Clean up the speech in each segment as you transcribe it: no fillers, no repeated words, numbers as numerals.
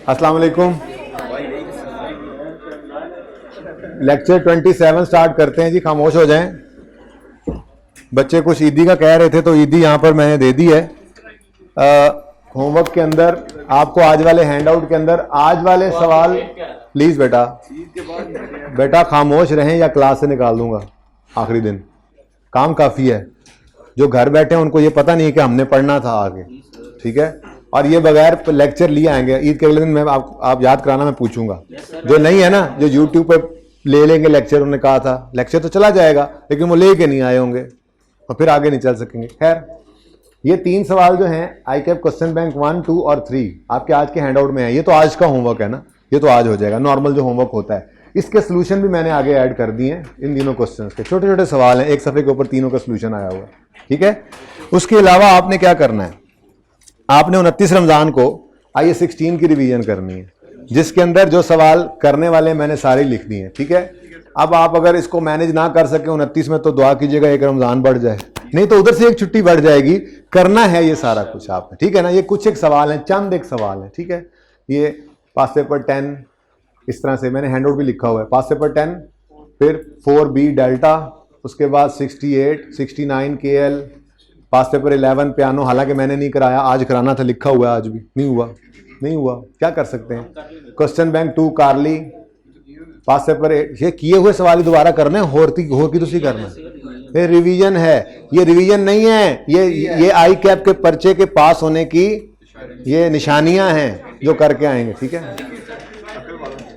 अस्सलाम वालेकुम। Lecture 27 start करते हैं जी। खामोश हो जाएं। बच्चे कुछ ईदी का कह रहे थे तो ईदी यहाँ पर मैंने दे दी है। होमवर्क के अंदर आपको आज वाले हैंडआउट के अंदर आज वाले सवाल प्लीज बेटा खामोश रहें या क्लास से निकाल दूंगा आखिरी दिन। काम काफी है। जो घर बैठे हैं उनको ये पता नहीं है कि हमने पढ़ना था आगे, ठीक है। और ये बगैर लेक्चर लिए आएंगे। ईद के अगले दिन मैं आप याद कराना, मैं पूछूंगा। जो नहीं है ना, जो यूट्यूब पे ले लेंगे लेक्चर, उन्होंने कहा था लेक्चर तो चला जाएगा लेकिन वो लेके नहीं आए होंगे और फिर आगे नहीं चल सकेंगे। खैर, ये 3 सवाल जो हैं ICAP क्वेश्चन बैंक 1, 2 और 3 आपके आज के हैंडआउट में है। ये तो आज का होमवर्क है ना, ये तो आज हो जाएगा नॉर्मल जो होमवर्क होता है। इसके सोल्यूशन भी मैंने आगे ऐड कर दिए हैं। इन तीनों क्वेश्चंस के छोटे छोटे सवाल हैं, एक सफ़े के ऊपर तीनों का सोल्यूशन आया हुआ है, ठीक है। उसके अलावा आपने क्या करना है, आपने 29 रमज़ान को IAS 16 की रिवीजन करनी है, जिसके अंदर जो सवाल करने वाले मैंने सारे लिख दिए हैं, ठीक है। अब आप अगर इसको मैनेज ना कर सके 29 में तो दुआ कीजिएगा एक रमज़ान बढ़ जाए, नहीं तो उधर से एक छुट्टी बढ़ जाएगी। करना है ये सारा कुछ आपने, ठीक है ना। ये कुछ एक सवाल है, चंद एक सवाल है, ठीक है। ये पास पेपर 10 इस तरह से मैंने हैंडआउट भी लिखा हुआ है। पास पेपर 10, फिर 4B डेल्टा, उसके बाद 68, 69 KL, पास पेपर 11 पियानो। हालांकि मैंने नहीं कराया, आज कराना था, लिखा हुआ है, आज भी नहीं हुआ, क्या कर सकते हैं। क्वेश्चन बैंक 2 कार्ली, पास पेपर 8। ये किए हुए सवाल दोबारा करने, होर की तुसी करना। ये रिवीजन है, ये रिवीजन नहीं है, ये ICAP के पर्चे के पास होने की ये निशानियां हैं जो करके आएंगे, ठीक है।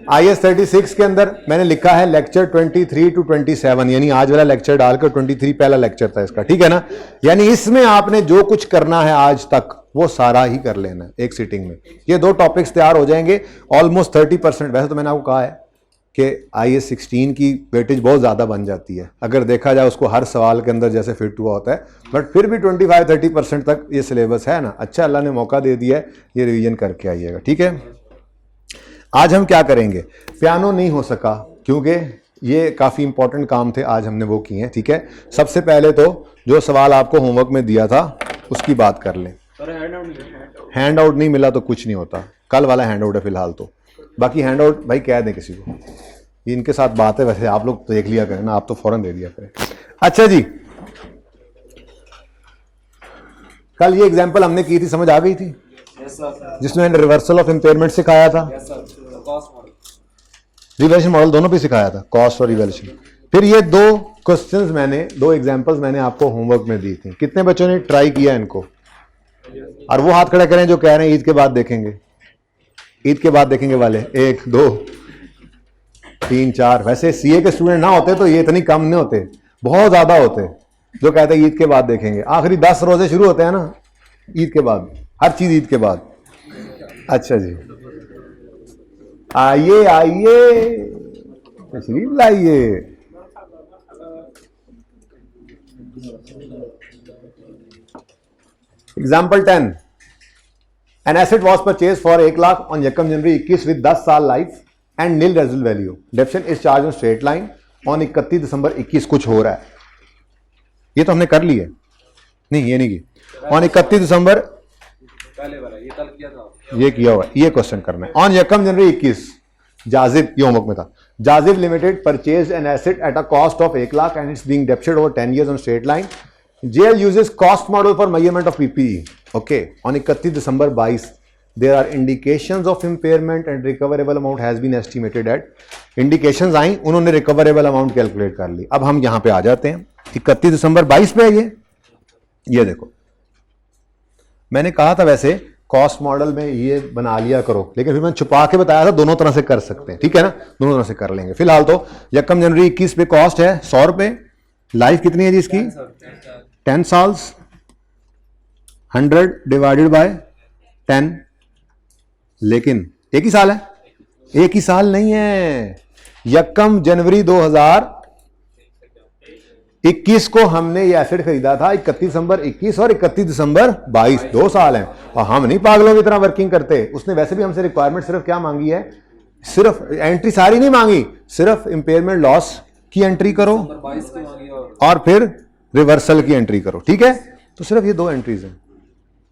IAS 36 के अंदर मैंने लिखा है लेक्चर 23 to 27, यानी आज वाला लेक्चर डालकर 23 पहला लेक्चर था इसका, ठीक है ना। यानी इसमें आपने जो कुछ करना है आज तक वो सारा ही कर लेना है एक सीटिंग में। ये 2 टॉपिक्स तैयार हो जाएंगे, ऑलमोस्ट 30%। वैसे तो मैंने आपको कहा है कि IAS 16 की वेटेज बहुत ज़्यादा बन जाती है अगर देखा जाए उसको हर सवाल के अंदर जैसे फिट हुआ होता है, बट फिर भी 25-30% तक ये सिलेबस है ना। अच्छा, अल्लाह ने मौका दे दिया है, ये रिवीजन करके आइएगा, ठीक है। आज हम क्या करेंगे, पियानो नहीं हो सका क्योंकि ये काफ़ी इंपॉर्टेंट काम थे, आज हमने वो किए हैं, ठीक है। सबसे पहले तो जो सवाल आपको होमवर्क में दिया था उसकी बात कर लें। हैंड आउट नहीं मिला तो कुछ नहीं होता, कल वाला हैंड आउट है फिलहाल तो। बाकी हैंड आउट भाई कह दें किसी को, इनके साथ बात है, वैसे आप लोग देख लिया करें ना, आप तो फौरन दे दिया करें। अच्छा जी, कल ये एग्जाम्पल हमने की थी, समझ आ गई थी, जिसमें रिवर्सल ऑफ इंपेयरमेंट सिखाया था, रिवैल्यूएशन मॉडल दोनों पे सिखाया था, कॉस्ट और रिवैल्यूएशन। फिर ये 2 क्वेश्चंस मैंने 2 एग्जांपल्स मैंने आपको होमवर्क में दी थी। कितने बच्चों ने ट्राई किया इनको? और वो हाथ खड़ा करें जो कह रहे हैं ईद के बाद देखेंगे, ईद के बाद देखेंगे वाले। 1 2 3 4। वैसे CA के स्टूडेंट ना होते तो ये इतनी कम नहीं होते, बहुत ज्यादा होते जो कहते हैं ईद के बाद देखेंगे। आखिरी 10 रोजे शुरू होते हैं ना ईद के बाद, हर चीज ईद के बाद। अच्छा जी, आइए आइए, तशरीफ लाइए। Example 10, an asset was purchase for 1 lakh on यकम जनवरी 21 विद 10 साल life and nil residual value. Depreciation is charge on straight line on 31 December 21। कुछ हो रहा है, ये तो हमने कर ली है, नहीं ये नहीं की। ऑन 31 दिसंबर ये कल किया था, ये किया हुआ, ये क्वेश्चन करना है। ऑन यकम जनवरी 21 जाजिब, ये होमवर्क में था, Jazib limited purchase an asset at a cost of 1 lakh and it's being depreciated over 10 years on straight line. JL uses cost model for measurement of PPE. Okay, on 31 December 22 there are indications of impairment and recoverable amount has been estimated at. Indications आई, उन्होंने recoverable amount calculate कर ली। अब हम यहां पे आ जाते हैं, 31 दिसंबर 22 पे है ये देखो। मैंने कहा था वैसे कॉस्ट मॉडल में ये बना लिया करो, लेकिन फिर मैंने छुपा के बताया था दोनों तरह से कर सकते हैं, ठीक है ना, दोनों तरह से कर लेंगे। फिलहाल तो यकम जनवरी 21 पे कॉस्ट है 100 रुपए, लाइफ कितनी है जी इसकी 10 साल्स, 100 डिवाइडेड बाय 10। लेकिन एक ही साल है, एक ही साल नहीं है। यकम जनवरी 2021 को हमने ये एसेट खरीदा था, 31 दिसंबर 21 और 31 दिसंबर 22, 2 साल हैं। और हम नहीं पागलों की तरह वर्किंग करते। उसने वैसे भी हमसे रिक्वायरमेंट सिर्फ क्या मांगी है, सिर्फ एंट्री सारी नहीं मांगी, सिर्फ इंपेयरमेंट लॉस की एंट्री करो और फिर रिवर्सल की एंट्री करो, ठीक है। तो सिर्फ ये 2 एंट्रीज हैं,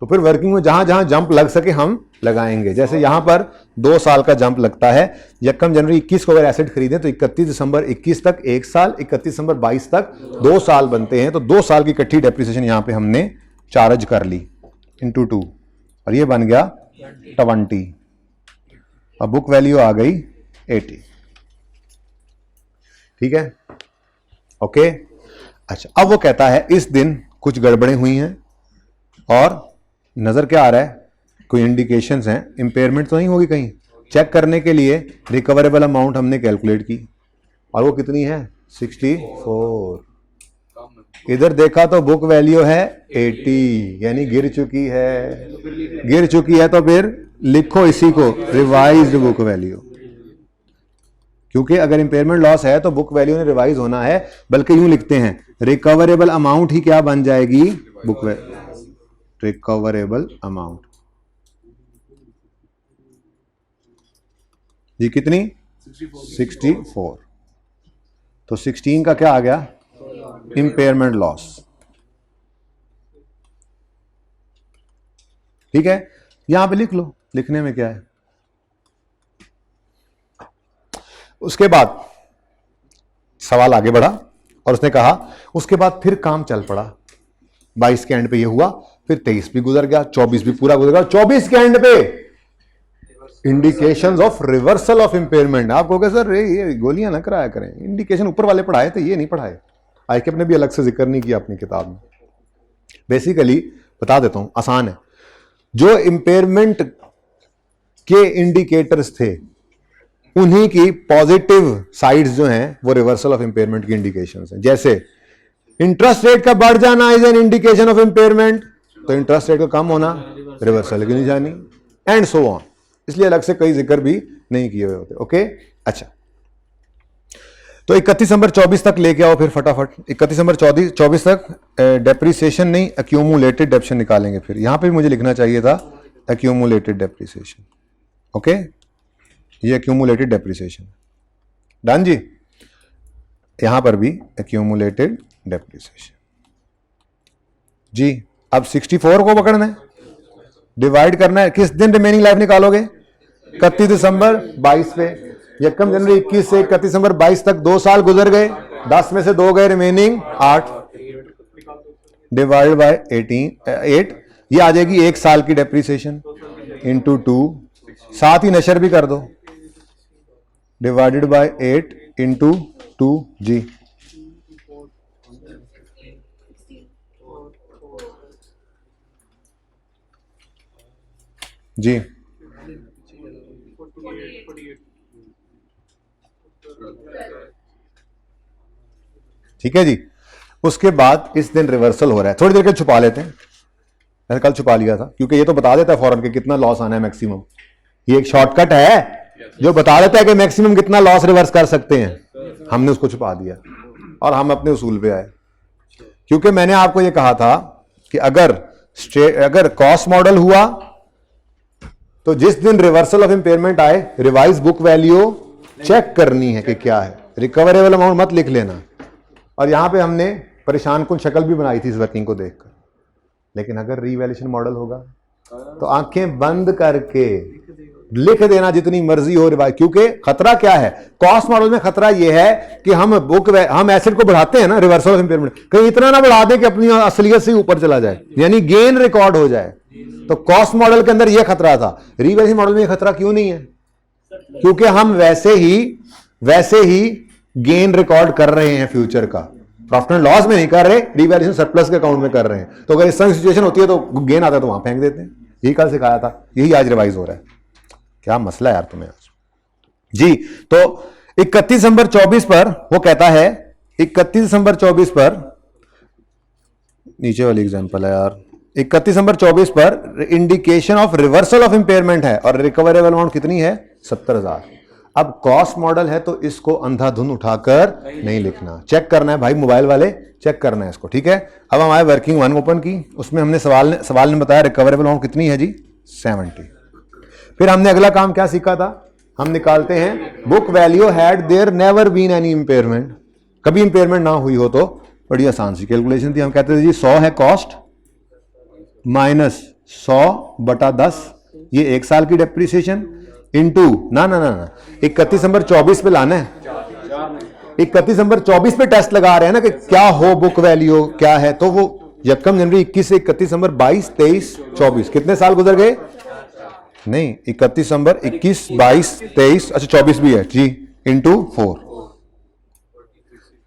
तो फिर वर्किंग में जहां जहां जंप लग सके हम लगाएंगे। जैसे यहां पर 2 साल का जंप लगता है। यकम जनवरी 21 को अगर एसेट खरीदें तो 31 दिसंबर 21 तक 1 साल, 31 दिसंबर 22 तक 2 साल बनते हैं। तो 2 साल की इकट्ठी डेप्रिसिएशन यहां पे हमने चार्ज कर ली इंटू 2 और ये बन गया 20। अब बुक वैल्यू आ गई 80। ठीक है, ओके। अच्छा, अब वो कहता है इस दिन कुछ गड़बड़ें हुई हैं और नजर क्या आ रहा है, कोई इंडिकेशंस हैं, इंपेयरमेंट तो नहीं होगी कहीं। चेक करने के लिए रिकवरेबल अमाउंट हमने कैलकुलेट की और वो कितनी है 64। इधर देखा तो बुक वैल्यू है 80, यानी गिर चुकी है। गिर चुकी है तो फिर लिखो इसी को रिवाइज्ड बुक वैल्यू, क्योंकि अगर इंपेयरमेंट लॉस है तो बुक वैल्यू ने रिवाइज होना है। बल्कि यूं लिखते हैं रिकवरेबल अमाउंट ही क्या बन जाएगी, बुक वैल्यू, रिकवरेबल अमाउंट जी कितनी 64। तो 16 का क्या आ गया, इंपेयरमेंट लॉस। ठीक है, यहां पे लिख लो, लिखने में क्या है। उसके बाद सवाल आगे बढ़ा और उसने कहा उसके बाद फिर काम चल पड़ा। 22 के एंड पे ये हुआ, फिर 23 भी गुजर गया, 24 भी पूरा गुजर गया, 24 के एंड पे indications of reversal of impairment. आप कहोगे सर ये गोलियां ना कराया करें, इंडिकेशन ऊपर वाले पढ़ाए थे, ये नहीं पढ़ाए। आईकेप ने भी अलग से जिक्र नहीं किया अपनी किताब में। बेसिकली बता देता हूं, आसान है। जो इंपेयरमेंट के इंडिकेटर्स थे उन्हीं की पॉजिटिव साइड्स जो हैं वो रिवर्सल ऑफ इंपेयरमेंट की इंडिकेशंस हैं। जैसे इंटरेस्ट रेट का बढ़ जाना is an indication of impairment, तो इंटरेस्ट रेट का कम होना रिवर्सल की निशानी, एंड सो ऑन। इसलिए अलग से कई जिक्र भी नहीं किए हुए होते। ओके, अच्छा, तो 31 दिसंबर 24 तक लेके आओ फिर फटाफट। 31 दिसंबर 24 तक डेप्रिसिएशन नहीं, एक्यूमुलेटेड डेप्शन निकालेंगे। फिर यहां पे भी मुझे लिखना चाहिए था एक्यूमुलेटेड डेप्रिसिएशन। ओके, ये एक्यूमुलेटेड डेप्रिसिएशन डन जी। यहां पर भी एक्यूमुलेटेड डेप्रिसिएशन जी। अब 64 को पकड़ना है, डिवाइड करना है। किस दिन रिमेनिंग लाइफ निकालोगे, 31 दिसंबर 22 पे। यकम जनवरी 21 से 31 दिसंबर 22 तक 2 साल गुजर गए, 10 में से 2 गए, रिमेनिंग 8 डिवाइड बाय 8। ये आ जाएगी 1 साल की डेप्रिसिएशन इंटू 2, साथ ही नशर भी कर दो, डिवाइडेड बाय 8 इंटू 2 जी। जी ठीक है जी। उसके बाद इस दिन रिवर्सल हो रहा है। थोड़ी देर के छुपा लेते हैं, मैंने कल छुपा लिया था क्योंकि ये तो बता देता है फौरन के कितना लॉस आना है मैक्सिमम। ये एक शॉर्टकट है जो बता देता है कि मैक्सिमम कितना लॉस रिवर्स कर सकते हैं। हमने उसको छुपा दिया और हम अपने उसूल पे आए, क्योंकि मैंने आपको ये कहा था कि अगर कॉस्ट मॉडल हुआ तो जिस दिन रिवर्सल ऑफ इंपेयरमेंट आए रिवाइज बुक वैल्यू चेक करनी है कि क्या है, रिकवरेबल अमाउंट मत लिख लेना। और यहां पे हमने परेशान कुन शक्ल भी बनाई थी इस वर्किंग को देखकर। लेकिन अगर रीवैल्यूएशन मॉडल होगा तो आंखें बंद करके लिख देना जितनी मर्जी हो रिवाइज, क्योंकि खतरा क्या है कॉस्ट मॉडल में, खतरा यह है कि हम एसेट को बढ़ाते हैं ना रिवर्सल ऑफ इंपेयरमेंट, कहीं इतना ना बढ़ा दें कि अपनी असलियत से ऊपर चला जाए, यानी गेन रिकॉर्ड हो जाए। तो कॉस्ट मॉडल के अंदर यह खतरा था, रीवैल्यूएशन मॉडल में यह खतरा क्यों नहीं है? क्योंकि हम वैसे ही गेन रिकॉर्ड कर रहे हैं फ्यूचर का, प्रॉफिट एंड लॉस में नहीं कर रहे, रीवैल्यूएशन सरप्लस के अकाउंट में कर रहे हैं। तो अगर इस तरह की सिचुएशन होती है तो गेन आता है तो वहां फेंक देते हैं। यही कल सिखाया था, यही आज रिवाइज हो रहा है। क्या मसला है यार तुम्हें आज जी। तो 31 दिसंबर 24 पर वो कहता है, 31 दिसंबर 24 पर, नीचे वाली एग्जांपल है यार, 31 दिसंबर 24 पर indication of reversal of impairment है और रिकवरेबल अमाउंट कितनी है 70,000। अब कॉस्ट मॉडल है तो इसको अंधाधुंध उठाकर नहीं लिखना, चेक करना है भाई, मोबाइल वाले चेक करना है इसको, ठीक है। अब हमारे वर्किंग 1 ओपन की, उसमें हमने सवाल ने बताया रिकवरेबल अमाउंट कितनी है जी 70। फिर हमने अगला काम क्या सीखा था, हम निकालते हैं book value had there never been any impairment, कभी इंपेयरमेंट ना हुई हो तो बड़ी आसान सी कैलकुलेशन थी। हम कहते थे जी 100 है कॉस्ट माइनस 100/10, ये 1 साल की डेप्रिसिएशन इनटू ना 31 दिसंबर 24 पे लाना है। 31 दिसंबर 24 पे टेस्ट लगा रहे हैं ना कि क्या हो बुक वैल्यू क्या है, तो वो यकम जनवरी 21 से 31 दिसंबर 22, 23, 24 कितने साल गुजर गए? नहीं, 31 दिसंबर 21, 22, 23, अच्छा 24 भी है जी, इंटू 4।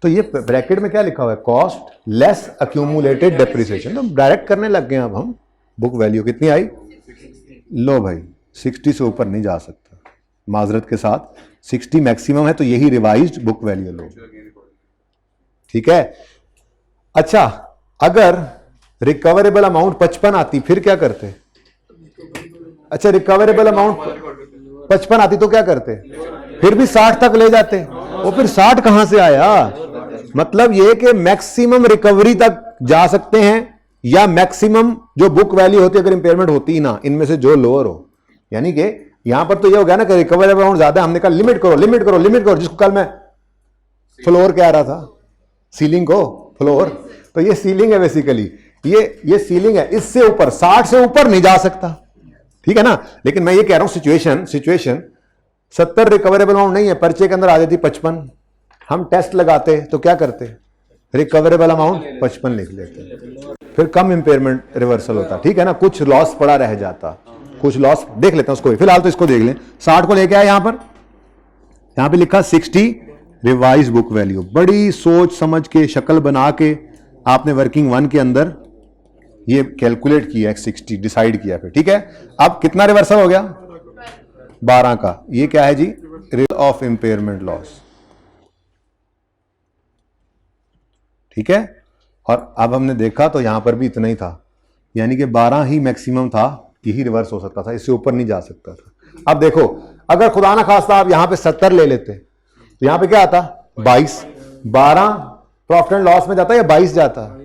तो ये ब्रैकेट में क्या लिखा हुआ है? Cost less accumulated depreciation. तो डायरेक्ट करने लग गए अब हम। बुक वैल्यू कितनी आई? लो भाई 60 से ऊपर नहीं जा सकता, माजरत के साथ 60 मैक्सिमम है, तो यही रिवाइज्ड बुक वैल्यू लो। ठीक है। अच्छा, अगर रिकवरेबल अमाउंट 55 आती फिर क्या करते? अच्छा, रिकवरेबल अमाउंट 55 आती तो क्या करते? फिर भी 60 तक ले जाते। वो फिर 60 कहां से आया? मतलब ये कि मैक्सिमम रिकवरी तक जा सकते हैं, या मैक्सिमम जो बुक वैल्यू होती है अगर इंपेयरमेंट होती ही ना, इनमें से जो लोअर हो। यानी कि यहां पर तो ये हो गया ना कि रिकवरेबल अमाउंट ज्यादा, हमने कहा लिमिट करो लिमिट करो लिमिट करो, जिसको कल मैं फ्लोर कह रहा था, सीलिंग को फ्लोर, तो ये सीलिंग है बेसिकली, ये सीलिंग है, इससे ऊपर 60 से ऊपर नहीं जा सकता। ठीक है ना। लेकिन मैं ये कह रहा हूं सिचुएशन 70 रिकवरेबल अमाउंट नहीं है, पर्चे के अंदर आ जाती 55, हम टेस्ट लगाते तो क्या करते? रिकवरेबल अमाउंट 55 लिख लेते, फिर कम इंपेयरमेंट रिवर्सल होता। ठीक है ना। कुछ लॉस पड़ा रह जाता, कुछ लॉस देख लेते हैं उसको, फिलहाल तो इसको देख लें। 60 को लेके आए यहां पे लिखा 60 रिवाइज बुक वैल्यू। बड़ी सोच समझ के शक्ल बना के आपने वर्किंग 1 के अंदर ये कैलकुलेट किया, 60 डिसाइड किया फिर। ठीक है। अब कितना रिवर्सल हो गया? 12 का। ये क्या है जी? Reversal of impairment loss. ठीक है। और अब हमने देखा तो यहां पर भी इतना ही था, यानी कि 12 ही मैक्सिमम था, यही रिवर्स हो सकता था, इससे ऊपर नहीं जा सकता था। अब देखो, अगर खुदा ना खास्ता आप यहां पे 70 ले लेते तो यहां पे क्या आता? 22। 12 प्रॉफिट एंड लॉस में जाता या 22 जाता?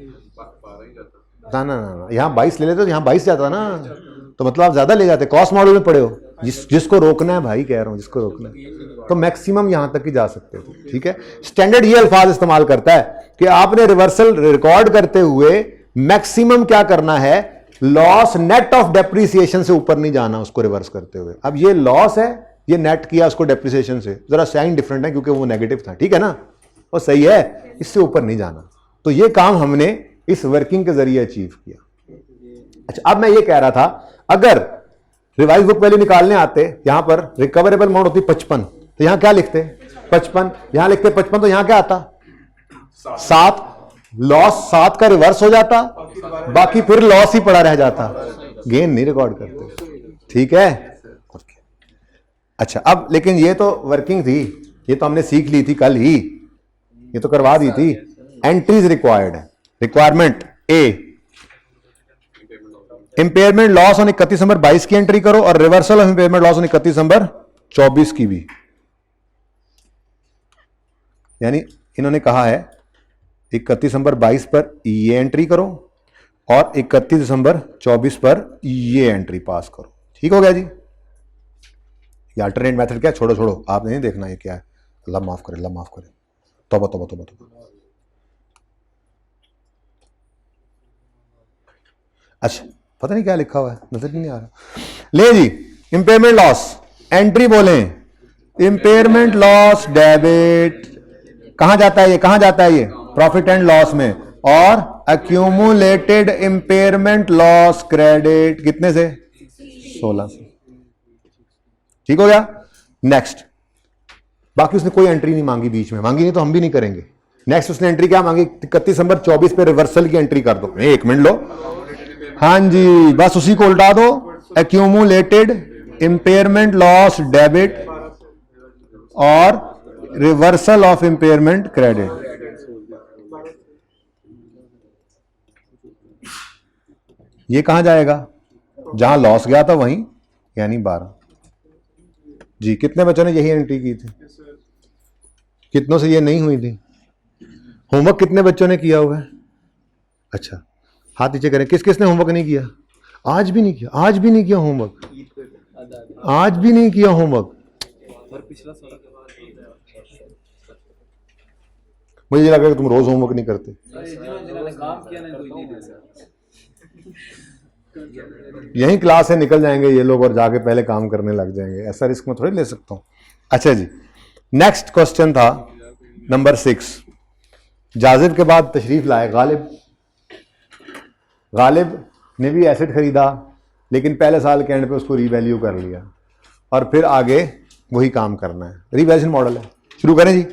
ना यहां 22 ले लेते तो यहां 22 जाता ना, तो मतलब आप ज्यादा ले जाते। कॉस्ट मॉडल में पड़े हो, जिसको रोकना है भाई, कह रहा हूं जिसको रोकना है, तो मैक्सिमम यहां तक ही जा सकते थे। ठीक है। स्टैंडर्ड ये अल्फाज इस्तेमाल करता है कि आपने रिवर्सल रिकॉर्ड करते हुए मैक्सिमम क्या करना है? लॉस नेट ऑफ डेप्रिसिएशन से ऊपर नहीं जाना उसको रिवर्स करते हुए। अब ये लॉस है, ये नेट किया उसको डेप्रिसिएशन से, जरा साइन डिफरेंट है क्योंकि वो नेगेटिव था। ठीक है ना। वो सही है, इससे ऊपर नहीं जाना। तो ये काम हमने इस वर्किंग के जरिए अचीव किया। अच्छा, अब मैं ये कह रहा था, अगर रिवाइज बुक वैल्यू निकालने आते, यहां पर रिकवरेबल अमाउंट होती 55, तो यहां क्या लिखते? 55। यहां लिखते 55, तो यहां क्या आता? 7। लॉस 7 का रिवर्स हो जाता, बाकी फिर लॉस ही पड़ा रह जाता, गेन नहीं रिकॉर्ड करते। ठीक है। अच्छा, अब लेकिन ये तो वर्किंग थी, ये तो हमने सीख ली थी कल ही, ये तो करवा दी थी। एंट्रीज रिक्वायर्ड है। Requirement A, impairment loss on 31 दिसंबर 22 की एंट्री करो, और reversal of impairment loss on 31 दिसंबर 24 की भी। यानी इन्होंने कहा है 31 दिसंबर 22 पर ये एंट्री करो, और 31 दिसंबर 24 पर ये एंट्री पास करो। ठीक हो गया जी। ये अल्टरनेट मेथड क्या? छोड़ो आप नहीं देखना ये क्या है। अल्लाह माफ करे, अल्लाह माफ करे। तौबा तौबा तौबा तौबा। अच्छा, पता नहीं क्या लिखा हुआ है, नजर नहीं आ रहा। ले जी, इंपेयरमेंट लॉस एंट्री बोले, इंपेयरमेंट लॉस डेबिट कहां जाता है? ये कहां जाता है? ये प्रॉफिट एंड लॉस में। और अक्यूमुलेटेड इंपेयरमेंट लॉस क्रेडिट कितने से? 16 से। ठीक हो गया। नेक्स्ट, बाकी उसने कोई एंट्री नहीं मांगी, बीच में मांगी नहीं तो हम भी नहीं करेंगे। नेक्स्ट उसने एंट्री क्या मांगी? 31 दिसंबर 24 पे रिवर्सल की एंट्री कर दो। 1 मिनट लो, हाँ जी, बस उसी को उल्टा दो। एक्यूमुलेटेड इंपेयरमेंट लॉस डेबिट और रिवर्सल ऑफ इंपेयरमेंट क्रेडिट। ये कहां जाएगा? जहां लॉस गया था वहीं, यानी 12 जी। कितने बच्चों ने यही एंट्री की थी? कितनों से ये नहीं हुई थी? होमवर्क कितने बच्चों ने किया हुआ है? अच्छा, हाथ नीचे करें। किस किसने होमवर्क नहीं किया? आज भी नहीं किया? आज भी नहीं किया होमवर्क? आज भी नहीं किया होमवर्क? मुझे लगा कि तुम रोज होमवर्क नहीं करते। यही क्लास से निकल जाएंगे ये लोग और जाके पहले काम करने लग जाएंगे, ऐसा रिस्क मैं थोड़ी ले सकता हूं। अच्छा जी, नेक्स्ट क्वेश्चन था नंबर 6। जाजिब के बाद तशरीफ लाए गालिब। गालिब ने भी एसेट खरीदा, लेकिन पहले साल के एंड पे उसको रीवैल्यू कर लिया और फिर आगे वही काम करना है। रीवैल्यूएशन मॉडल है। शुरू करें जी।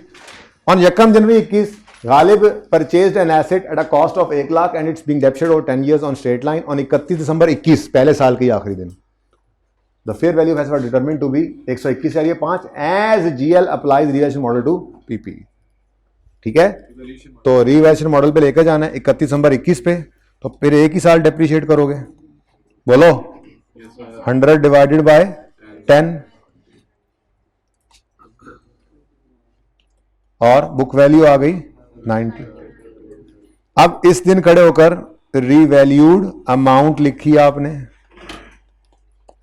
ऑन यकम जनवरी 21 Ghalib purchased an asset at a cost of 1 lakh and it's being depreciated over 10 years on straight line on 31 December 21, पहले साल के आखिरी दिन। The fair value has been determined to be 121 है 5 as GL applies revaluation model to PP. ठीक है, तो revaluation model पे लेकर जाना है 31 दिसंबर 21 पे, तो फिर एक ही साल डेप्रिशिएट करोगे। बोलो 100 डिवाइडेड बाय 10 और बुक वैल्यू आ गई 90। अब इस दिन खड़े होकर रीवैल्यूड अमाउंट लिखी आपने।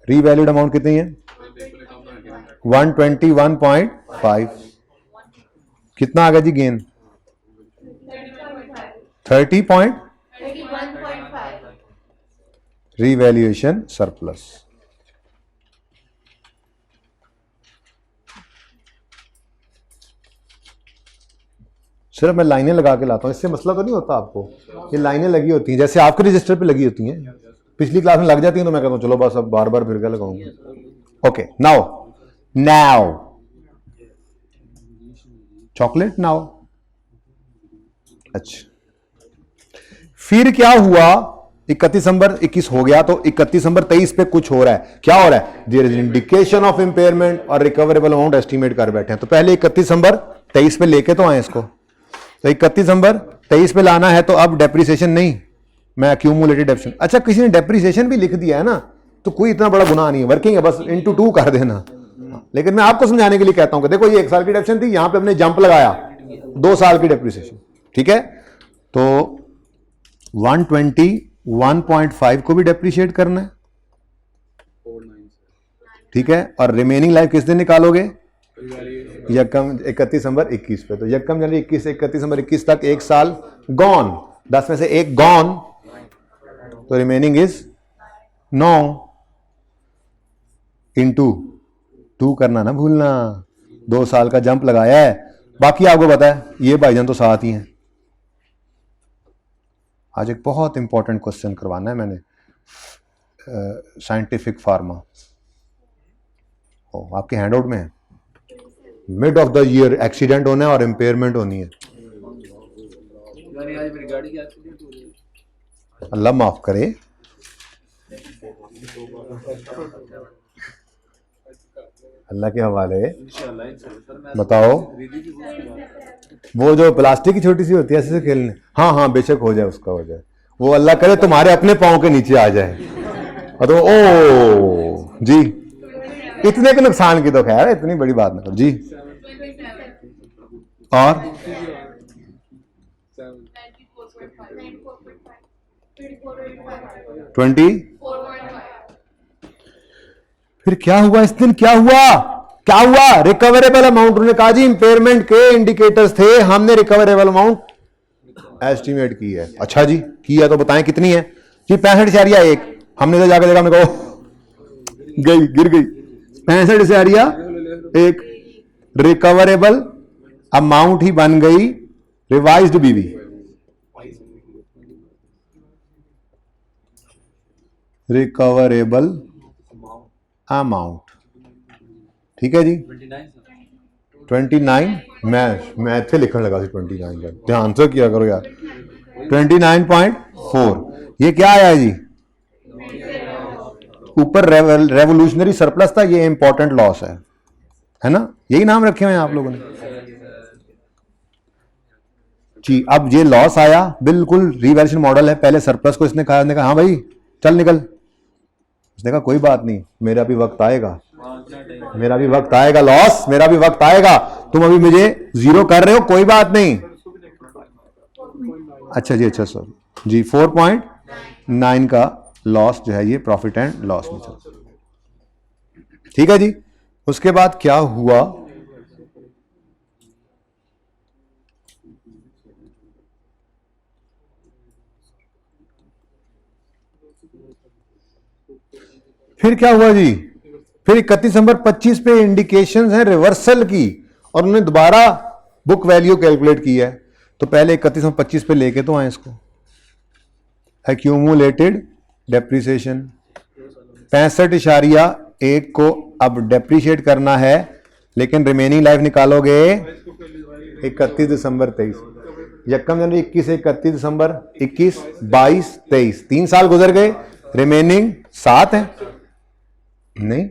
रीवैल्यूड अमाउंट कितनी है? 121.5। कितना आ गया जी गेन? 30. Revaluation surplus. सिर्फ मैं लाइनें लगा के लाता हूं, इससे मसला तो नहीं होता आपको। ये लाइनें लगी होती हैं जैसे आपके रजिस्टर पे लगी होती हैं, पिछली क्लास में लग जाती हैं, तो मैं कहता हूं चलो बस अब बार बार फिर क्या लगाऊंगा। Okay, now chocolate now. अच्छा, फिर क्या हुआ? 31 दिसंबर 21 हो गया, तो 31 दिसंबर 23 पे कुछ हो रहा है। क्या हो रहा है? There is indication of impairment और रिकवरेबल अमाउंट एस्टिमेट कर बैठे हैं। तो पहले 31 दिसंबर 23 पे लेके तो आए इसको, तो 31 दिसंबर 23 पे लाना है, तो अब डेप्रिसिएशन नहीं, मैं एक्यूमुलेटेड डेप्रिसिएशन। अच्छा, किसी ने डेप्रिसिएशन भी लिख दिया है ना, तो कोई इतना बड़ा गुनाह नहीं है, वर्किंग है, बस इंटू 2 कर देना। लेकिन मैं आपको समझाने के लिए कहता हूं कि देखो ये 1 साल की डेप्रिसिएशन थी, यहां पे हमने जंप लगाया 2 साल की डेप्रिसिएशन। ठीक है, तो 121.5 को भी डेप्रिशिएट करना है। ठीक है, और रिमेनिंग लाइफ किस दिन निकालोगे? यकम 31 दिसंबर 21 पे। तो यकम जनवरी 21 से 31 दिसंबर 21 तक 1 साल गॉन, 10 में से 1 गॉन, तो रिमेनिंग इज 9 इंटू 2 करना ना भूलना। 2 साल का जंप लगाया है। बाकी आपको पता है ये भाईजान तो साथ ही हैं। आज एक बहुत इंपॉर्टेंट क्वेश्चन करवाना है मैंने, साइंटिफिक फार्मा आपके हैंडआउट में है। Mid of the year accident होना है और इंपेयरमेंट होनी है। अल्लाह माफ करे। अल्लाह के हवाले। बताओ, वो जो प्लास्टिक की छोटी सी होती है ऐसे खेलने, हाँ हाँ बेशक हो जाए, उसका हो जाए, वो अल्लाह करे तुम्हारे अपने पांव के नीचे आ जाए, और तो ओ जी, इतने के नुकसान की तो खैर, इतनी बड़ी बात ना करो जी। और 20। फिर क्या हुआ इस दिन? क्या हुआ? रिकवरेबल अमाउंट, उन्होंने कहा जी इंपेयरमेंट के इंडिकेटर्स थे, हमने रिकवरेबल अमाउंट एस्टिमेट की है। अच्छा जी, की है तो बताएं कितनी है जी? 65.1। हमने तो जाकर देखा, हमने कहा गई, गिर गई। 65.1 रिकवरेबल अमाउंट ही बन गई रिवाइज्ड बीवी। रिकवरेबल अमाउंट, ठीक है जी। 29, मैं इतने लिखने लगा 29 का, ध्यान से किया करो यार। 29.4 ये क्या आया है जी? ऊपर रेवोल्यूशनरी सरप्लस था, ये इंपॉर्टेंट लॉस है ना? यही नाम रखे हुए हैं आप लोगों ने जी। अब ये लॉस आया, बिल्कुल रिवैल्यूएशन मॉडल है। पहले सरप्लस को इसने कहा हाँ भाई चल निकल, उसने कहा कोई बात नहीं, मेरा भी वक्त आएगा, लॉस मेरा भी वक्त आएगा, तुम अभी मुझे 0 कर रहे हो, कोई बात नहीं। अच्छा जी, अच्छा सर जी, 4.9 का लॉस जो है ये प्रॉफिट एंड लॉस में चल। ठीक है जी। उसके बाद क्या हुआ? फिर क्या हुआ जी, फिर 31 नंबर 25 पे इंडिकेशंस हैं रिवर्सल की, और उन्होंने दोबारा बुक वैल्यू कैलकुलेट की है। तो पहले 31 नंबर 25 पे लेके तो आए इसको, एक्यूमुलेटेड डेप्रिसिएशन 65.1 को अब डेप्रिशिएट करना है, लेकिन रिमेनिंग लाइफ निकालोगे 31 दिसंबर 23, यकम जनवरी 21 से 31 दिसंबर 21, 22, 23, 3 साल गुजर गए, रिमेनिंग 7 है। नहीं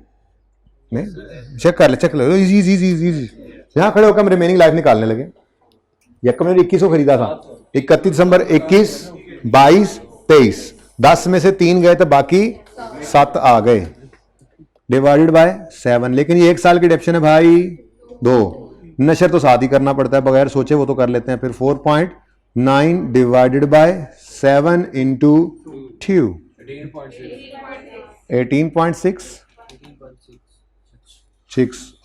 चेक कर ले इजी इजी इजी इजी। यहां खड़े होकर हम रिमेनिंग लाइफ निकालने लगे। यकम जनवरी 21 को खरीदा था, 31 दिसंबर 21, 22, 23, 10 में से 3 गए तो बाकी 7 आ गए, डिवाइडेड बाय 7। लेकिन ये 1 साल की डेप्शन है भाई, 2 नशर तो साथ ही करना पड़ता है, बगैर सोचे वो तो कर लेते हैं। फिर 4.9 डिवाइडेड बाय 7 इंटू 2 18.6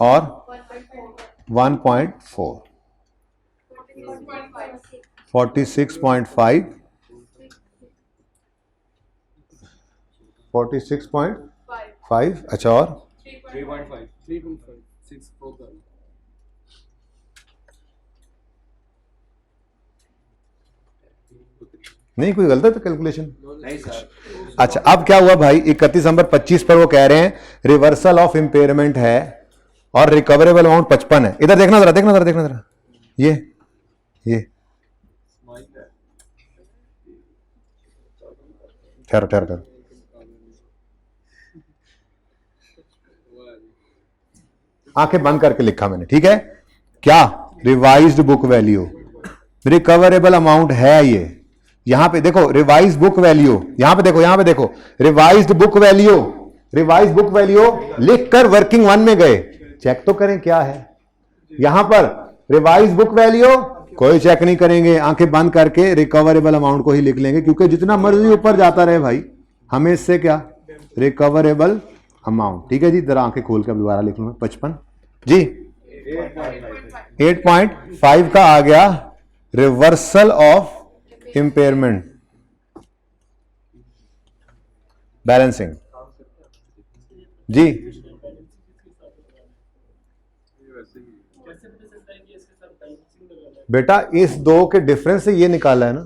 और 1.4 46.5 46.5। अच्छा और 3.5 नहीं कोई गलत है तो कैलकुलेशन नहीं सर। अच्छा अब क्या हुआ भाई, 31 नंबर 25 पर वो कह रहे हैं रिवर्सल ऑफ इंपेयरमेंट है और रिकवरेबल अमाउंट 55 है। इधर देखना जरा, देखना जरा, देखना जरा, ये ठहरो ठहरो ठहरो, आंखें बंद करके लिखा मैंने, ठीक है क्या, revised book value recoverable amount है ये। यहां पे देखो रिवाइज बुक वैल्यू, यहां पे देखो, यहां पे देखो revised book value, revise book value लिखकर वर्किंग 1 में गए, चेक तो करें क्या है। यहां पर रिवाइज बुक वैल्यू कोई चेक नहीं करेंगे, आंखें बंद करके रिकवरेबल अमाउंट को ही लिख लेंगे, क्योंकि जितना मर्जी ऊपर जाता रहे भाई हमें इससे क्या, रिकवरेबल अमाउंट। ठीक है जी, जरा आंखें खोल कर दोबारा लिख लूंगा। 55 जी 8.5 का आ गया रिवर्सल ऑफ इंपेयरमेंट बैलेंसिंग जी। बेटा इस दो के डिफरेंस से ये निकाला है ना,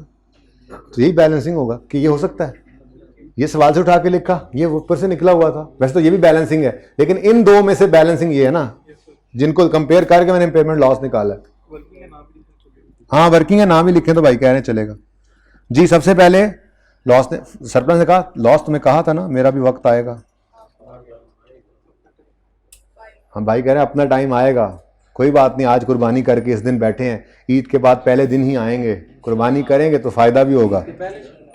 तो यही बैलेंसिंग होगा कि ये हो सकता है, ये सवाल से उठा के लिखा, ये ऊपर से निकला हुआ था, वैसे तो ये भी बैलेंसिंग है, लेकिन इन दो में से बैलेंसिंग ये है ना, जिनको कंपेयर करके मैंने इंपेयरमेंट लॉस निकाला है। हाँ वर्किंग है, नाम ही लिखे तो भाई कह रहे हैं चलेगा जी। सबसे पहले लॉस ने, सरपंच ने कहा लॉस तुम्हें कहा था ना, मेरा भी वक्त आएगा। हम भाई कह रहे हैं अपना टाइम आएगा, कोई बात नहीं, आज कुर्बानी करके इस दिन बैठे हैं, ईद के बाद पहले दिन ही आएंगे, कुर्बानी करेंगे तो फायदा भी होगा,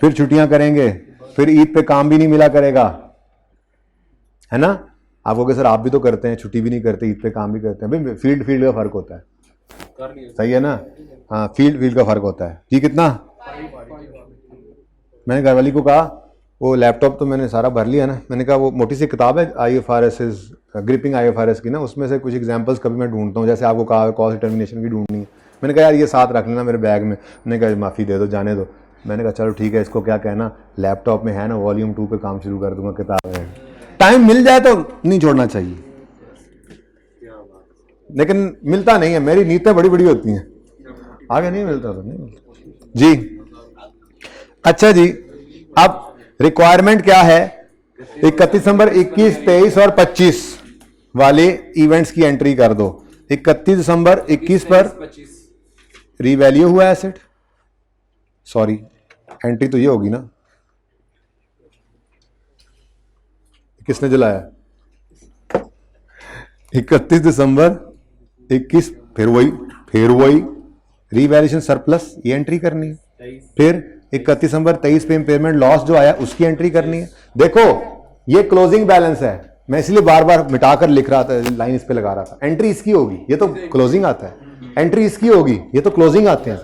फिर छुट्टियां करेंगे, फिर ईद पे काम भी नहीं मिला करेगा, है ना। आप कहोगे सर आप भी तो करते हैं, छुट्टी भी नहीं करते, ईद पे काम भी करते हैं। भाई फील्ड का फर्क होता है, सही है ना। हाँ फील्ड का फर्क होता है जी। कितना मैंने घरवाली को कहा, वो लैपटॉप तो मैंने सारा भर लिया ना, मैंने कहा वो मोटी सी किताब है IFRS ग्रिपिंग IFRS की ना, उसमें से कुछ एग्जांपल्स कभी मैं ढूंढता हूँ, जैसे आपको कहा कॉस्ट डिटर्मिनेशन की ढूंढनी है। मैंने कहा यार ये साथ रख लेना मेरे बैग में, मैंने कहा माफ़ी दे दो, जाने दो। मैंने कहा चलो ठीक है, इसको क्या कहना, लैपटॉप में है ना, वॉल्यूम 2 पे काम शुरू कर दूंगा, किताब है, टाइम मिल जाए तो नहीं छोड़ना चाहिए, लेकिन मिलता नहीं है, मेरी नीयतें बड़ी बड़ी होती हैं, आगे नहीं मिलता तो नहीं मिलता जी। अच्छा जी, अब रिक्वायरमेंट क्या है, 31 दिसंबर 21, 23 और 25 वाले इवेंट्स की एंट्री कर दो। 31 दिसंबर 21 पर रीवैल्यू हुआ एसेट, सॉरी एंट्री तो ये होगी ना, किसने जलाया, 31 दिसंबर 21, फिर वही रीवैल्यूएशन सरप्लस, ये एंट्री करनी है। फिर 31 दिसंबर 23 पे इंपेयरमेंट लॉस जो आया उसकी एंट्री करनी है। देखो ये क्लोजिंग बैलेंस है, मैं इसलिए बार बार मिटाकर लिख रहा था, लाइन इस पे लगा रहा था। एंट्री इसकी होगी, ये तो क्लोजिंग आता है, एंट्री इसकी होगी, ये तो क्लोजिंग आते हैं,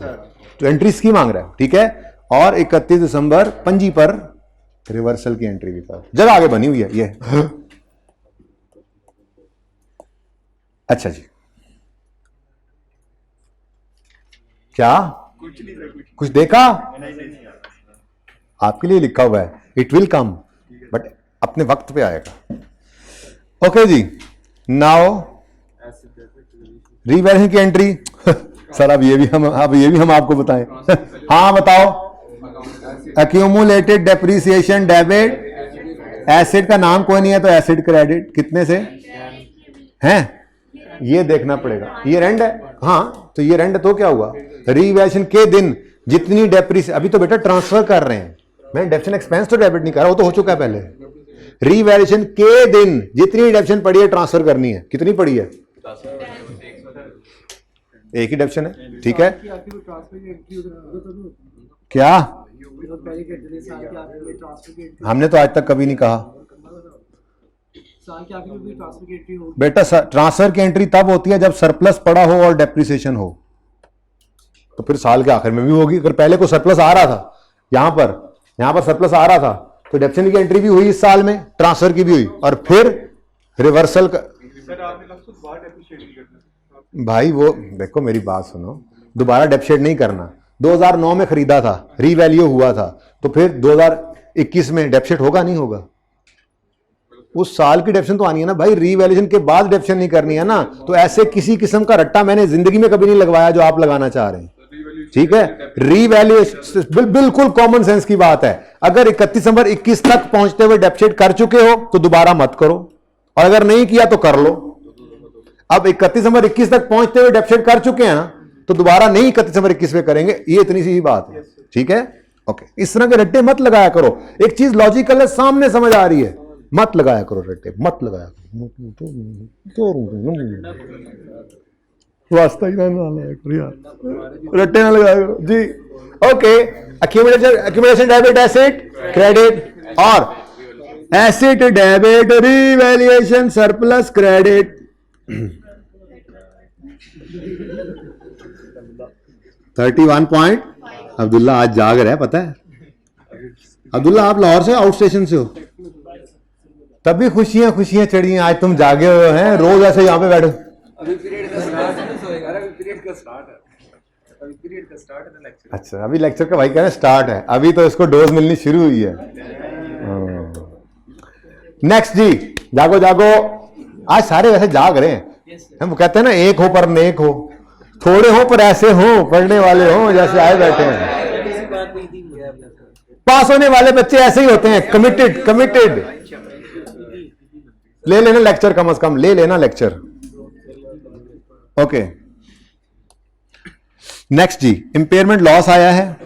तो एंट्री इसकी मांग रहा है, ठीक है। और 31 दिसंबर पंजी पर रिवर्सल की एंट्री भी था, जगह आगे बनी हुई है ये। अच्छा जी, क्या कुछ देखा, आपके लिए लिखा हुआ है, इट विल कम, बट अपने वक्त पे आएगा। ओके जी, नाउ रीवैल्यूएशन की एंट्री सर अब ये भी हम आपको बताएं हाँ बताओ। एक्यूमुलेटेड डेप्रिसिएशन डेबिट, एसिड का नाम कोई नहीं है तो एसिड क्रेडिट, कितने से हैं ये देखना पड़ेगा। ये रेंड है, हाँ तो ये रेंड तो क्या हुआ, रीवैल्यूएशन के दिन जितनी डेप्रिस, अभी तो बेटा ट्रांसफर कर रहे हैं, मैं डेप्रिसिएशन एक्सपेंस तो डेबिट नहीं कर रहा, वो तो हो चुका है पहले। रीवैल्यूएशन के दिन जितनी डेप्रिसिएशन पड़ी है ट्रांसफर करनी है, कितनी पड़ी है, एक ही डेप्रिसिएशन है, ठीक है। क्या हमने तो आज तक कभी नहीं कहा बेटा, ट्रांसफर की एंट्री तब होती है जब सरप्लस पड़ा हो और डेप्रिसिएशन हो, तो फिर साल के आखिर में भी होगी। अगर पहले को सरप्लस आ रहा था, यहां पर सरप्लस आ रहा था तो डेप्रिसिएशन की एंट्री भी हुई इस साल में, ट्रांसफर की भी हुई, और फिर रिवर्सल का। भाई वो देखो मेरी बात सुनो, दोबारा डेप्रिसिएट नहीं करना। 2009 में खरीदा था, रीवैल्यू हुआ था, तो फिर 2021 में डेप्रिसिएट होगा नहीं होगा, उस साल की डेप्रिसिएशन तो आनी है ना भाई, रीवैल्यूएशन के बाद डेप्रिसिएशन नहीं करनी है ना। तो ऐसे किसी किस्म का रट्टा मैंने जिंदगी में कभी नहीं लगवाया जो आप लगाना चाह रहे हैं, ठीक है। रीवैल्यूएशन बिल्कुल कॉमन सेंस की बात है। अगर 31 दिसंबर 21 तक पहुंचते हुए डेप्रिसिएट कर चुके हो तो दोबारा मत करो, और अगर नहीं किया तो कर लो। अब 31 दिसंबर 21 तक पहुंचते हुए डेप्रिसिएट कर चुके हैं ना, तो दोबारा नहीं 31 दिसंबर 21 में करेंगे, ये इतनी सी ही बात है, ठीक है। ओके, इस तरह के रट्टे मत लगाया करो। एक चीज लॉजिकल है, सामने समझ आ रही है, मत लगाया करो रट्टे, मत लगाया करो, वास्ता ही ना लगाया करो यार, रट्टे ना लगाया करो जी। Okay, accumulation debit, asset credit, और asset debit revaluation surplus credit. 31 point. Abdullah आज जाग रहा है, पता है अब्दुल्ला, आप लाहौर से आउट स्टेशन से हो, तभी खुशियां खुशियां चढ़ी हैं, आज तुम जागे हुए हैं, रोज ऐसे यहां पे बैठो। अभी पीरियड का स्टार्ट है, अच्छा अभी लेक्चर का भाई कह रहे हैं स्टार्ट है, अभी तो इसको डोज मिलनी शुरू हुई है। नेक्स्ट जी, जागो जागो, आज सारे वैसे जाग रहे हैं, हम कहते हैं ना एक हो पर नेक हो, थोड़े हो पर ऐसे हो, पढ़ने वाले हो जैसे आए बैठे हैं। पास होने वाले बच्चे ऐसे ही होते हैं, कमिटेड। ले लेना लेक्चर, कम से कम ले लेना लेक्चर। ओके, नेक्स्ट जी, इंपेयरमेंट लॉस आया है,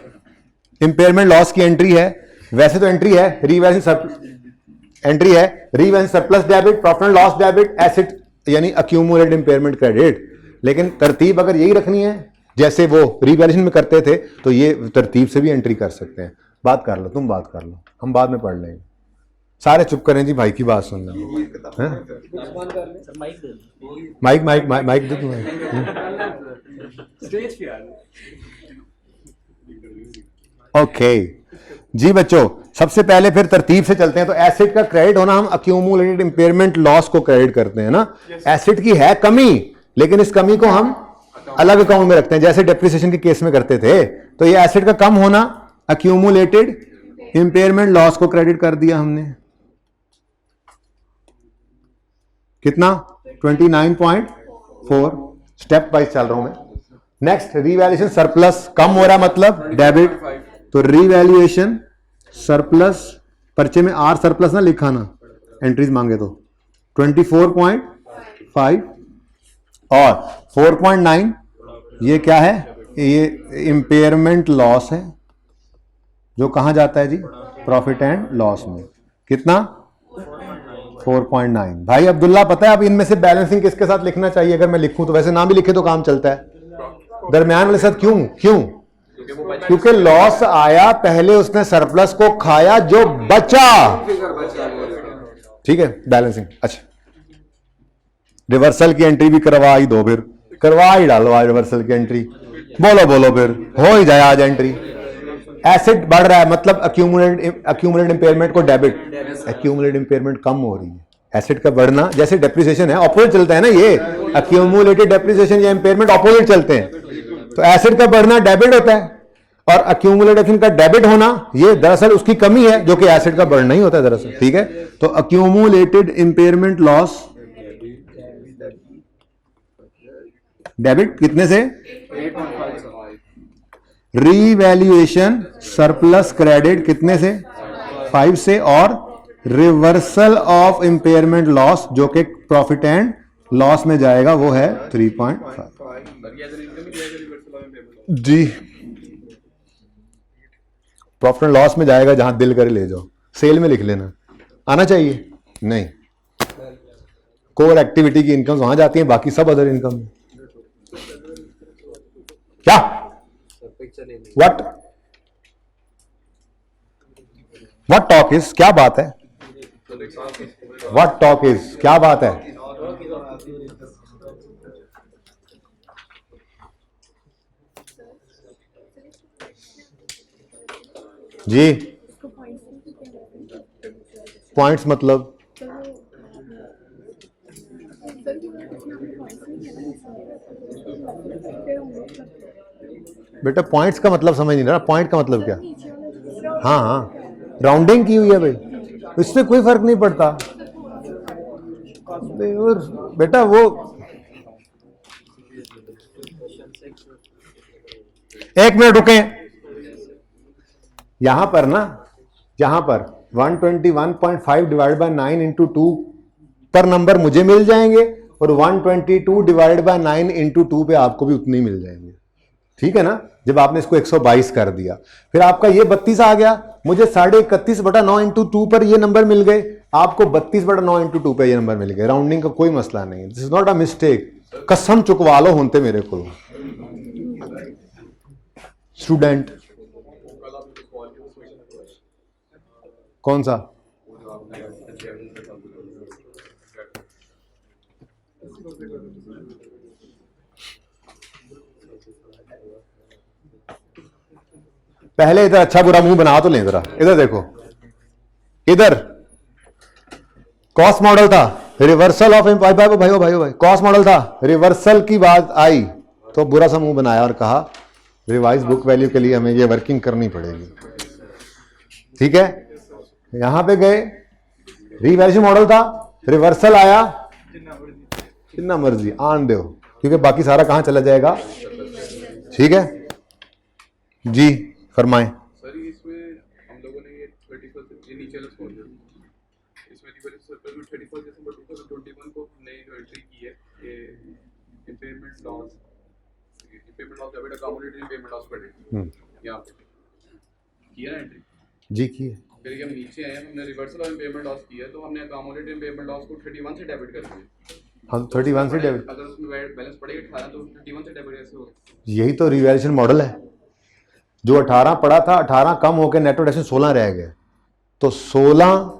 इंपेयरमेंट लॉस की एंट्री है, वैसे तो एंट्री है revaluation surplus debit, profit and loss debit, asset यानी अक्यूमुलेटेड इंपेयरमेंट क्रेडिट। लेकिन तरतीब अगर यही रखनी है जैसे वो रीवैल्यूएशन में करते थे, तो ये तरतीब से भी एंट्री कर सकते हैं। बात कर लो, तुम बात कर लो, हम बाद में पढ़ लेंगे। सारे चुप करें जी, भाई की बात सुन लो। माइक दे तुम्हें। ओके जी बच्चों, सबसे पहले फिर तरतीब से चलते हैं। तो एसेट का क्रेडिट होना, हम अक्यूमुलेटेड इंपेयरमेंट लॉस को क्रेडिट करते हैं ना। एसेट की है कमी, लेकिन इस कमी को हम अलग अकाउंट में रखते हैं, जैसे डेप्रिसिएशन के केस में करते थे। तो ये एसेट का कम होना, अक्यूमुलेटेड इंपेयरमेंट लॉस को क्रेडिट कर दिया हमने, कितना 29.4। स्टेप वाइज चल रहा हूं मैं। नेक्स्ट, रीवैल्यूएशन सरप्लस, कम हो रहा मतलब डेबिट, तो रीवैल्यूएशन सरप्लस, पर्चे में आर सरप्लस ना लिखा ना, एंट्रीज मांगे तो 24.5 और 4.9 ये क्या है, ये इंपेयरमेंट लॉस है, जो कहां जाता है जी, प्रॉफिट एंड लॉस में। कितना 4.9। भाई अब्दुल्ला पता है अब इनमें से बैलेंसिंग किसके साथ लिखना चाहिए? अगर मैं लिखूं तो, वैसे ना भी लिखे तो काम चलता है, दरमियान वाले साथ। क्यों? क्योंकि लॉस आया, पहले उसने सरप्लस को खाया, जो बचा, ठीक है, बैलेंसिंग। अच्छा, रिवर्सल की एंट्री भी करवा ही दो, फिर करवा ही डालो आज रिवर्सल की एंट्री। बोलो फिर हो ही जाए आज एंट्री। एसेट बढ़ रहा है मतलब अक्यूमुलेटेड इंपेयरमेंट को डेबिट, अक्यूमुलेटेड इंपेयरमेंट कम हो रही है। एसेट का बढ़ना जैसे डेप्रिसिएशन है, ऑपोजिट चलता है ना, ये अक्यूमुलेटेड डेप्रिसिएशन या इंपेयरमेंट ऑपोजिट चलते हैं। तो एसेट का बढ़ना डेबिट होता है और अक्यूमुलेटिव का डेबिट होना ये दरअसल उसकी कमी है, जो कि एसेट का बढ़ना ही होता है दरअसल। ठीक है, तो अक्यूमुलेटेड इंपेयरमेंट लॉस डेबिट कितने से, रीवैल्यूएशन सरप्लस क्रेडिट कितने से, 5 से, और रिवर्सल ऑफ इंपेयरमेंट लॉस जो कि प्रॉफिट एंड लॉस में जाएगा वो है 3.5। जी, प्रॉफिट एंड लॉस में जाएगा, जहां दिल करे ले जाओ, सेल में लिख लेना, आना चाहिए नहीं। कोर एक्टिविटी की इनकम वहां जाती है, बाकी सब अदर इनकम। क्या व्हाट टॉक इज, क्या बात है, व्हाट टॉक इज, क्या बात है। जी, पॉइंट्स मतलब बेटा पॉइंट्स का मतलब समझ नहीं रहा, पॉइंट का मतलब क्या। हाँ हाँ, राउंडिंग की हुई है भाई, इससे कोई फर्क नहीं पड़ता। और बेटा वो एक मिनट रुके, यहां पर ना, यहां पर 121.5 डिवाइड बाय 9 इंटू 2 पर नंबर मुझे मिल जाएंगे, और 122 डिवाइड बाय 9 इंटू 2 पे आपको भी उतने ही मिल जाएंगे। ठीक है ना, जब आपने इसको 122 कर दिया, फिर आपका ये 32 आ गया, मुझे 31.5/9 इंटू 2 पर ये नंबर मिल गए, आपको 32/9 इंटू 2 पे ये नंबर मिल गए। राउंडिंग का कोई मसला नहीं है, this is not a mistake. कसम चुकवा लो होते मेरे को स्टूडेंट। कौन सा, पहले इधर अच्छा बुरा मुंह बना तो लें जरा, इधर देखो, इधर कॉस्ट मॉडल था, रिवर्सल ऑफ भाई कॉस्ट मॉडल था, रिवर्सल की बात आई तो बुरा सा मुंह बनाया और कहा रिवाइज बुक वैल्यू के लिए हमें ये वर्किंग करनी पड़ेगी। ठीक है, यहां पे गए, रीवैल्यूएशन मॉडल था, रिवर्सल आया, जितना मर्जी आन दो, क्योंकि बाकी सारा कहां चला जाएगा। ठीक है जी, फरमाएं। सर इसमें हम लोगों ने ये 31 ये नीचे वाला छोड़ दिया, इसमें सर्कल में 31 दिसंबर 2021 को हमने जो एंट्री की है कि impairment loss debit accumulated impairment loss credit, यहां पे किया एंट्री जी की है। फिर हम नीचे आए, हमने रिवर्सल ऑफ इम्पेयरमेंट लॉस किया, तो हमने अकाउमुलेटेड इम्पेयरमेंट लॉस को 31 से डेबिट कर दिया। हम 31 से डेबिट, अगर उसमें बैलेंस पड़ेगा 18 तो 31 से डेबिट कैसे होगा। यही तो रिवैल्यूएशन मॉडल है, जो 18 पड़ा था 18 कम होकर नेट प्रोडक्शन 16 रह गए, तो 16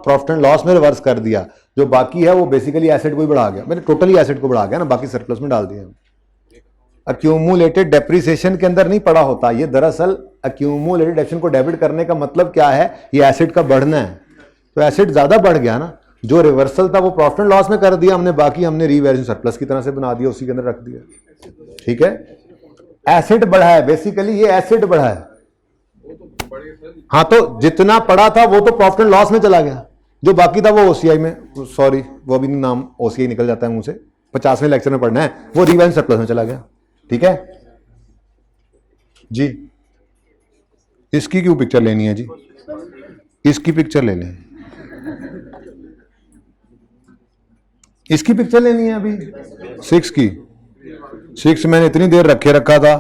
प्रॉफिट एंड लॉस में रिवर्स कर दिया, जो बाकी है वो बेसिकली एसेट को ही बढ़ा गया, मैंने टोटली एसेट को बढ़ा गया ना, बाकी सरप्लस में डाल दिया। अक्यूमुलेटेड डेप्रिसिएशन के अंदर नहीं पड़ा होता ये, दरअसल अक्यूमुलेटेड डेप्रिसिएशन को डेबिट करने का मतलब क्या है, ये एसेट का बढ़ना है, तो एसेट ज्यादा बढ़ गया ना, जो रिवर्सल था वो प्रॉफिट एंड लॉस में कर दिया हमने, बाकी हमने रीवैल्यूएशन सरप्लस की तरह से बना दिया, उसी के अंदर रख दिया। ठीक है, एसेट बढ़ा है, बेसिकली ये एसेट बढ़ा है। हाँ, तो जितना पड़ा था वो तो प्रॉफिट एंड लॉस में चला गया, जो बाकी था वो ओसीआई में, सॉरी वो भी नाम ओसीआई निकल जाता है मुंह से, 50वें लेक्चर में पढ़ना है, वो रिवैल्यूएशन सरप्लस में चला गया। ठीक है जी, इसकी क्यों पिक्चर लेनी है जी, इसकी पिक्चर ले लें, इसकी पिक्चर लेनी है अभी 6 की, 6 मैंने इतनी देर रखा था।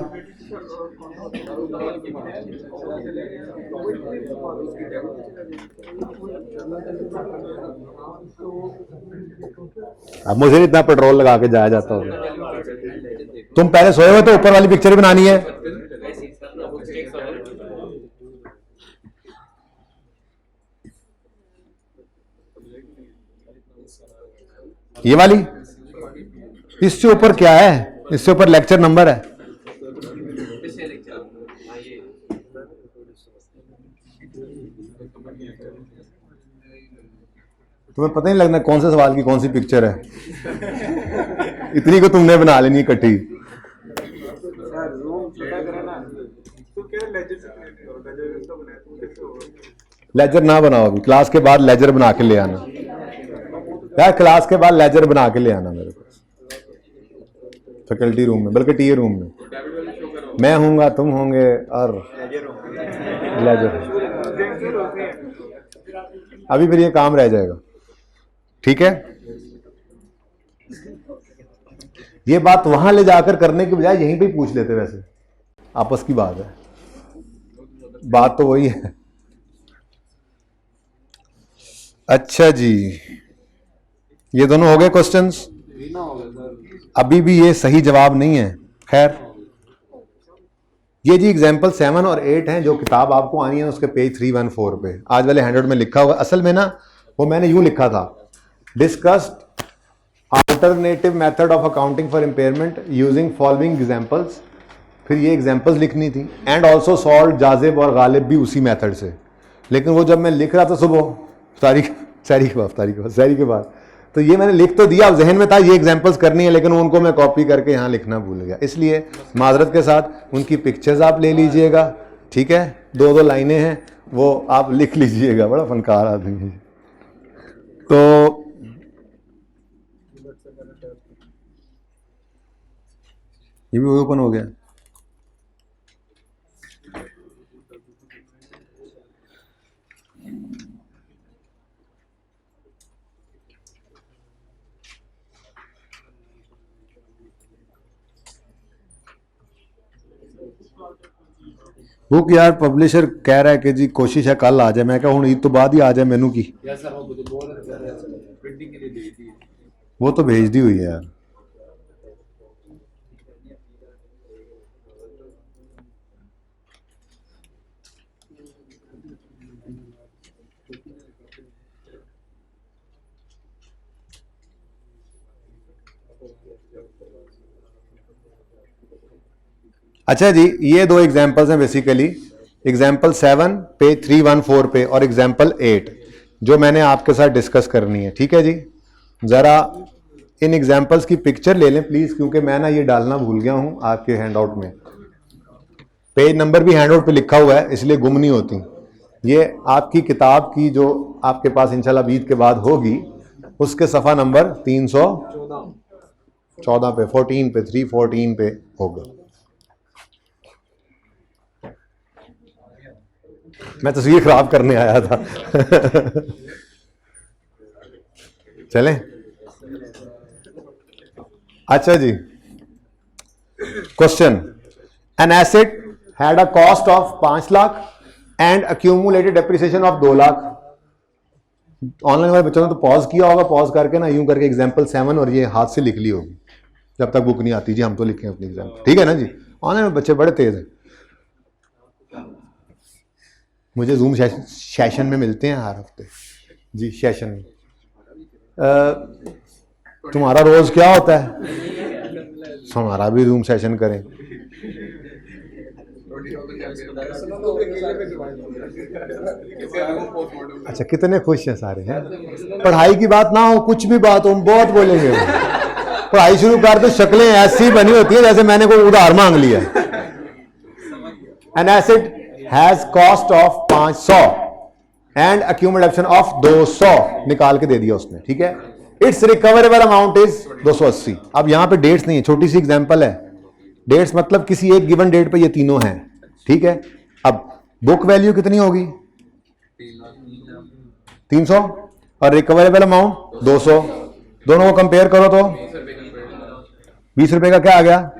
अब मुझे इतना पेट्रोल लगा के जाया जाता होगा, तुम पहले सोए हुए तो ऊपर वाली पिक्चर ही बनानी है। ये वाली, इससे ऊपर क्या है, इससे ऊपर लेक्चर नंबर है। तुम्हें पता नहीं लगना कौन से सवाल की कौन सी पिक्चर है, इतनी को तुमने बना लेनी इकट्ठी। लेजर ना बनाओ अभी, क्लास के बाद लेजर बना के ले आना यार, क्लास के बाद लेजर बना के ले आना मेरे पास फैकल्टी रूम में, बल्कि टी रूम में। मैं हूँगा, तुम होंगे और लेजर। अभी फिर ये काम रह जाएगा, ठीक है। ये बात वहां ले जाकर करने के बजाय यहीं पे पूछ लेते, वैसे आपस की बात है, बात तो वही है। अच्छा जी, ये दोनों हो गए क्वेश्चंस। अभी भी ये सही जवाब नहीं है। खैर, ये जी एग्जाम्पल 7 और 8 हैं जो किताब आपको आनी है उसके पेज 314 पे आज वाले हैंडआउट में लिखा होगा। असल में ना वो मैंने यूं लिखा था, discussed alternative method of accounting for impairment using following examples, फिर ये एग्जाम्पल्स लिखनी थी, एंड ऑल्सो सॉल्व जाजिब और गालिब भी उसी मेथड से। लेकिन वो जब मैं लिख रहा था सुबह शहरी के बाद तो ये मैंने लिख तो दिया, जहन में था ये एग्जाम्पल्स करनी है, लेकिन उनको मैं कॉपी करके यहाँ लिखना भूल गया। इसलिए माजरत के साथ उनकी पिक्चर्स आप ले लीजिएगा, ठीक है, 2-2 लाइनें हैं वो आप लिख लीजिएगा, बड़ा फनकार आदमी है। तो ये भी ओपन हो गया। बुक यार पब्लिशर कह रहा है कि जी कोशिश है कल आ जाए, मैं कहा हूँ ईद तो बाद ही आ जाए मैनू की। वो तो भेज दी हुई है यार। अच्छा जी, ये 2 एग्जाम्पल्स हैं बेसिकली, एग्जाम्पल 7 पेज 314 पे और एग्जाम्पल 8 जो मैंने आपके साथ डिस्कस करनी है, ठीक है जी। ज़रा इन एग्जाम्पल्स की पिक्चर ले लें प्लीज़, क्योंकि मैं ना ये डालना भूल गया हूँ आपके हैंडआउट में। पेज नंबर भी हैंडआउट पे लिखा हुआ है, इसलिए गुम नहीं होती। ये आपकी किताब की जो आपके पास इंशाल्लाह ईद के बाद होगी, उसके सफ़ा नंबर 314 पे 14 पे 314 पे होगा। मैं तस्वीर खराब करने आया था। चलें। अच्छा जी, question, an asset had a cost of 5 lakh and accumulated depreciation of 2 lakh. Online वाले बच्चों ने तो पॉज किया होगा, पॉज करके ना यूं करके एग्जाम्पल 7 और ये हाथ से लिख ली होगी, जब तक बुक नहीं आती जी हम तो लिखें अपनी एग्जाम्पल, ठीक है ना जी। ऑनलाइन में बच्चे बड़े तेज हैं, मुझे जूम सेशन में मिलते हैं हर हफ्ते जी। सेशन में तुम्हारा रोज क्या होता है, हमारा भी जूम सेशन करें। अच्छा, कितने खुश हैं सारे हैं। पढ़ाई की बात ना हो, कुछ भी बात हो, हम बहुत बोलेंगे। पढ़ाई शुरू कर दो, शक्लें ऐसी बनी होती है जैसे मैंने कोई उधार मांग लिया। N asset has cost of 500 and accumulation of 200 निकाल के दे दिया उसने, ठीक है। It's recoverable amount is 280। अब यहां पे डेट्स नहीं है, छोटी सी एग्जांपल है, डेट्स मतलब किसी एक गिवन डेट पे ये तीनों हैं, ठीक है। अब बुक वैल्यू कितनी होगी 300 और रिकवरेबल अमाउंट 200, दोनों को कंपेयर करो तो 20 रुपए का क्या आ गया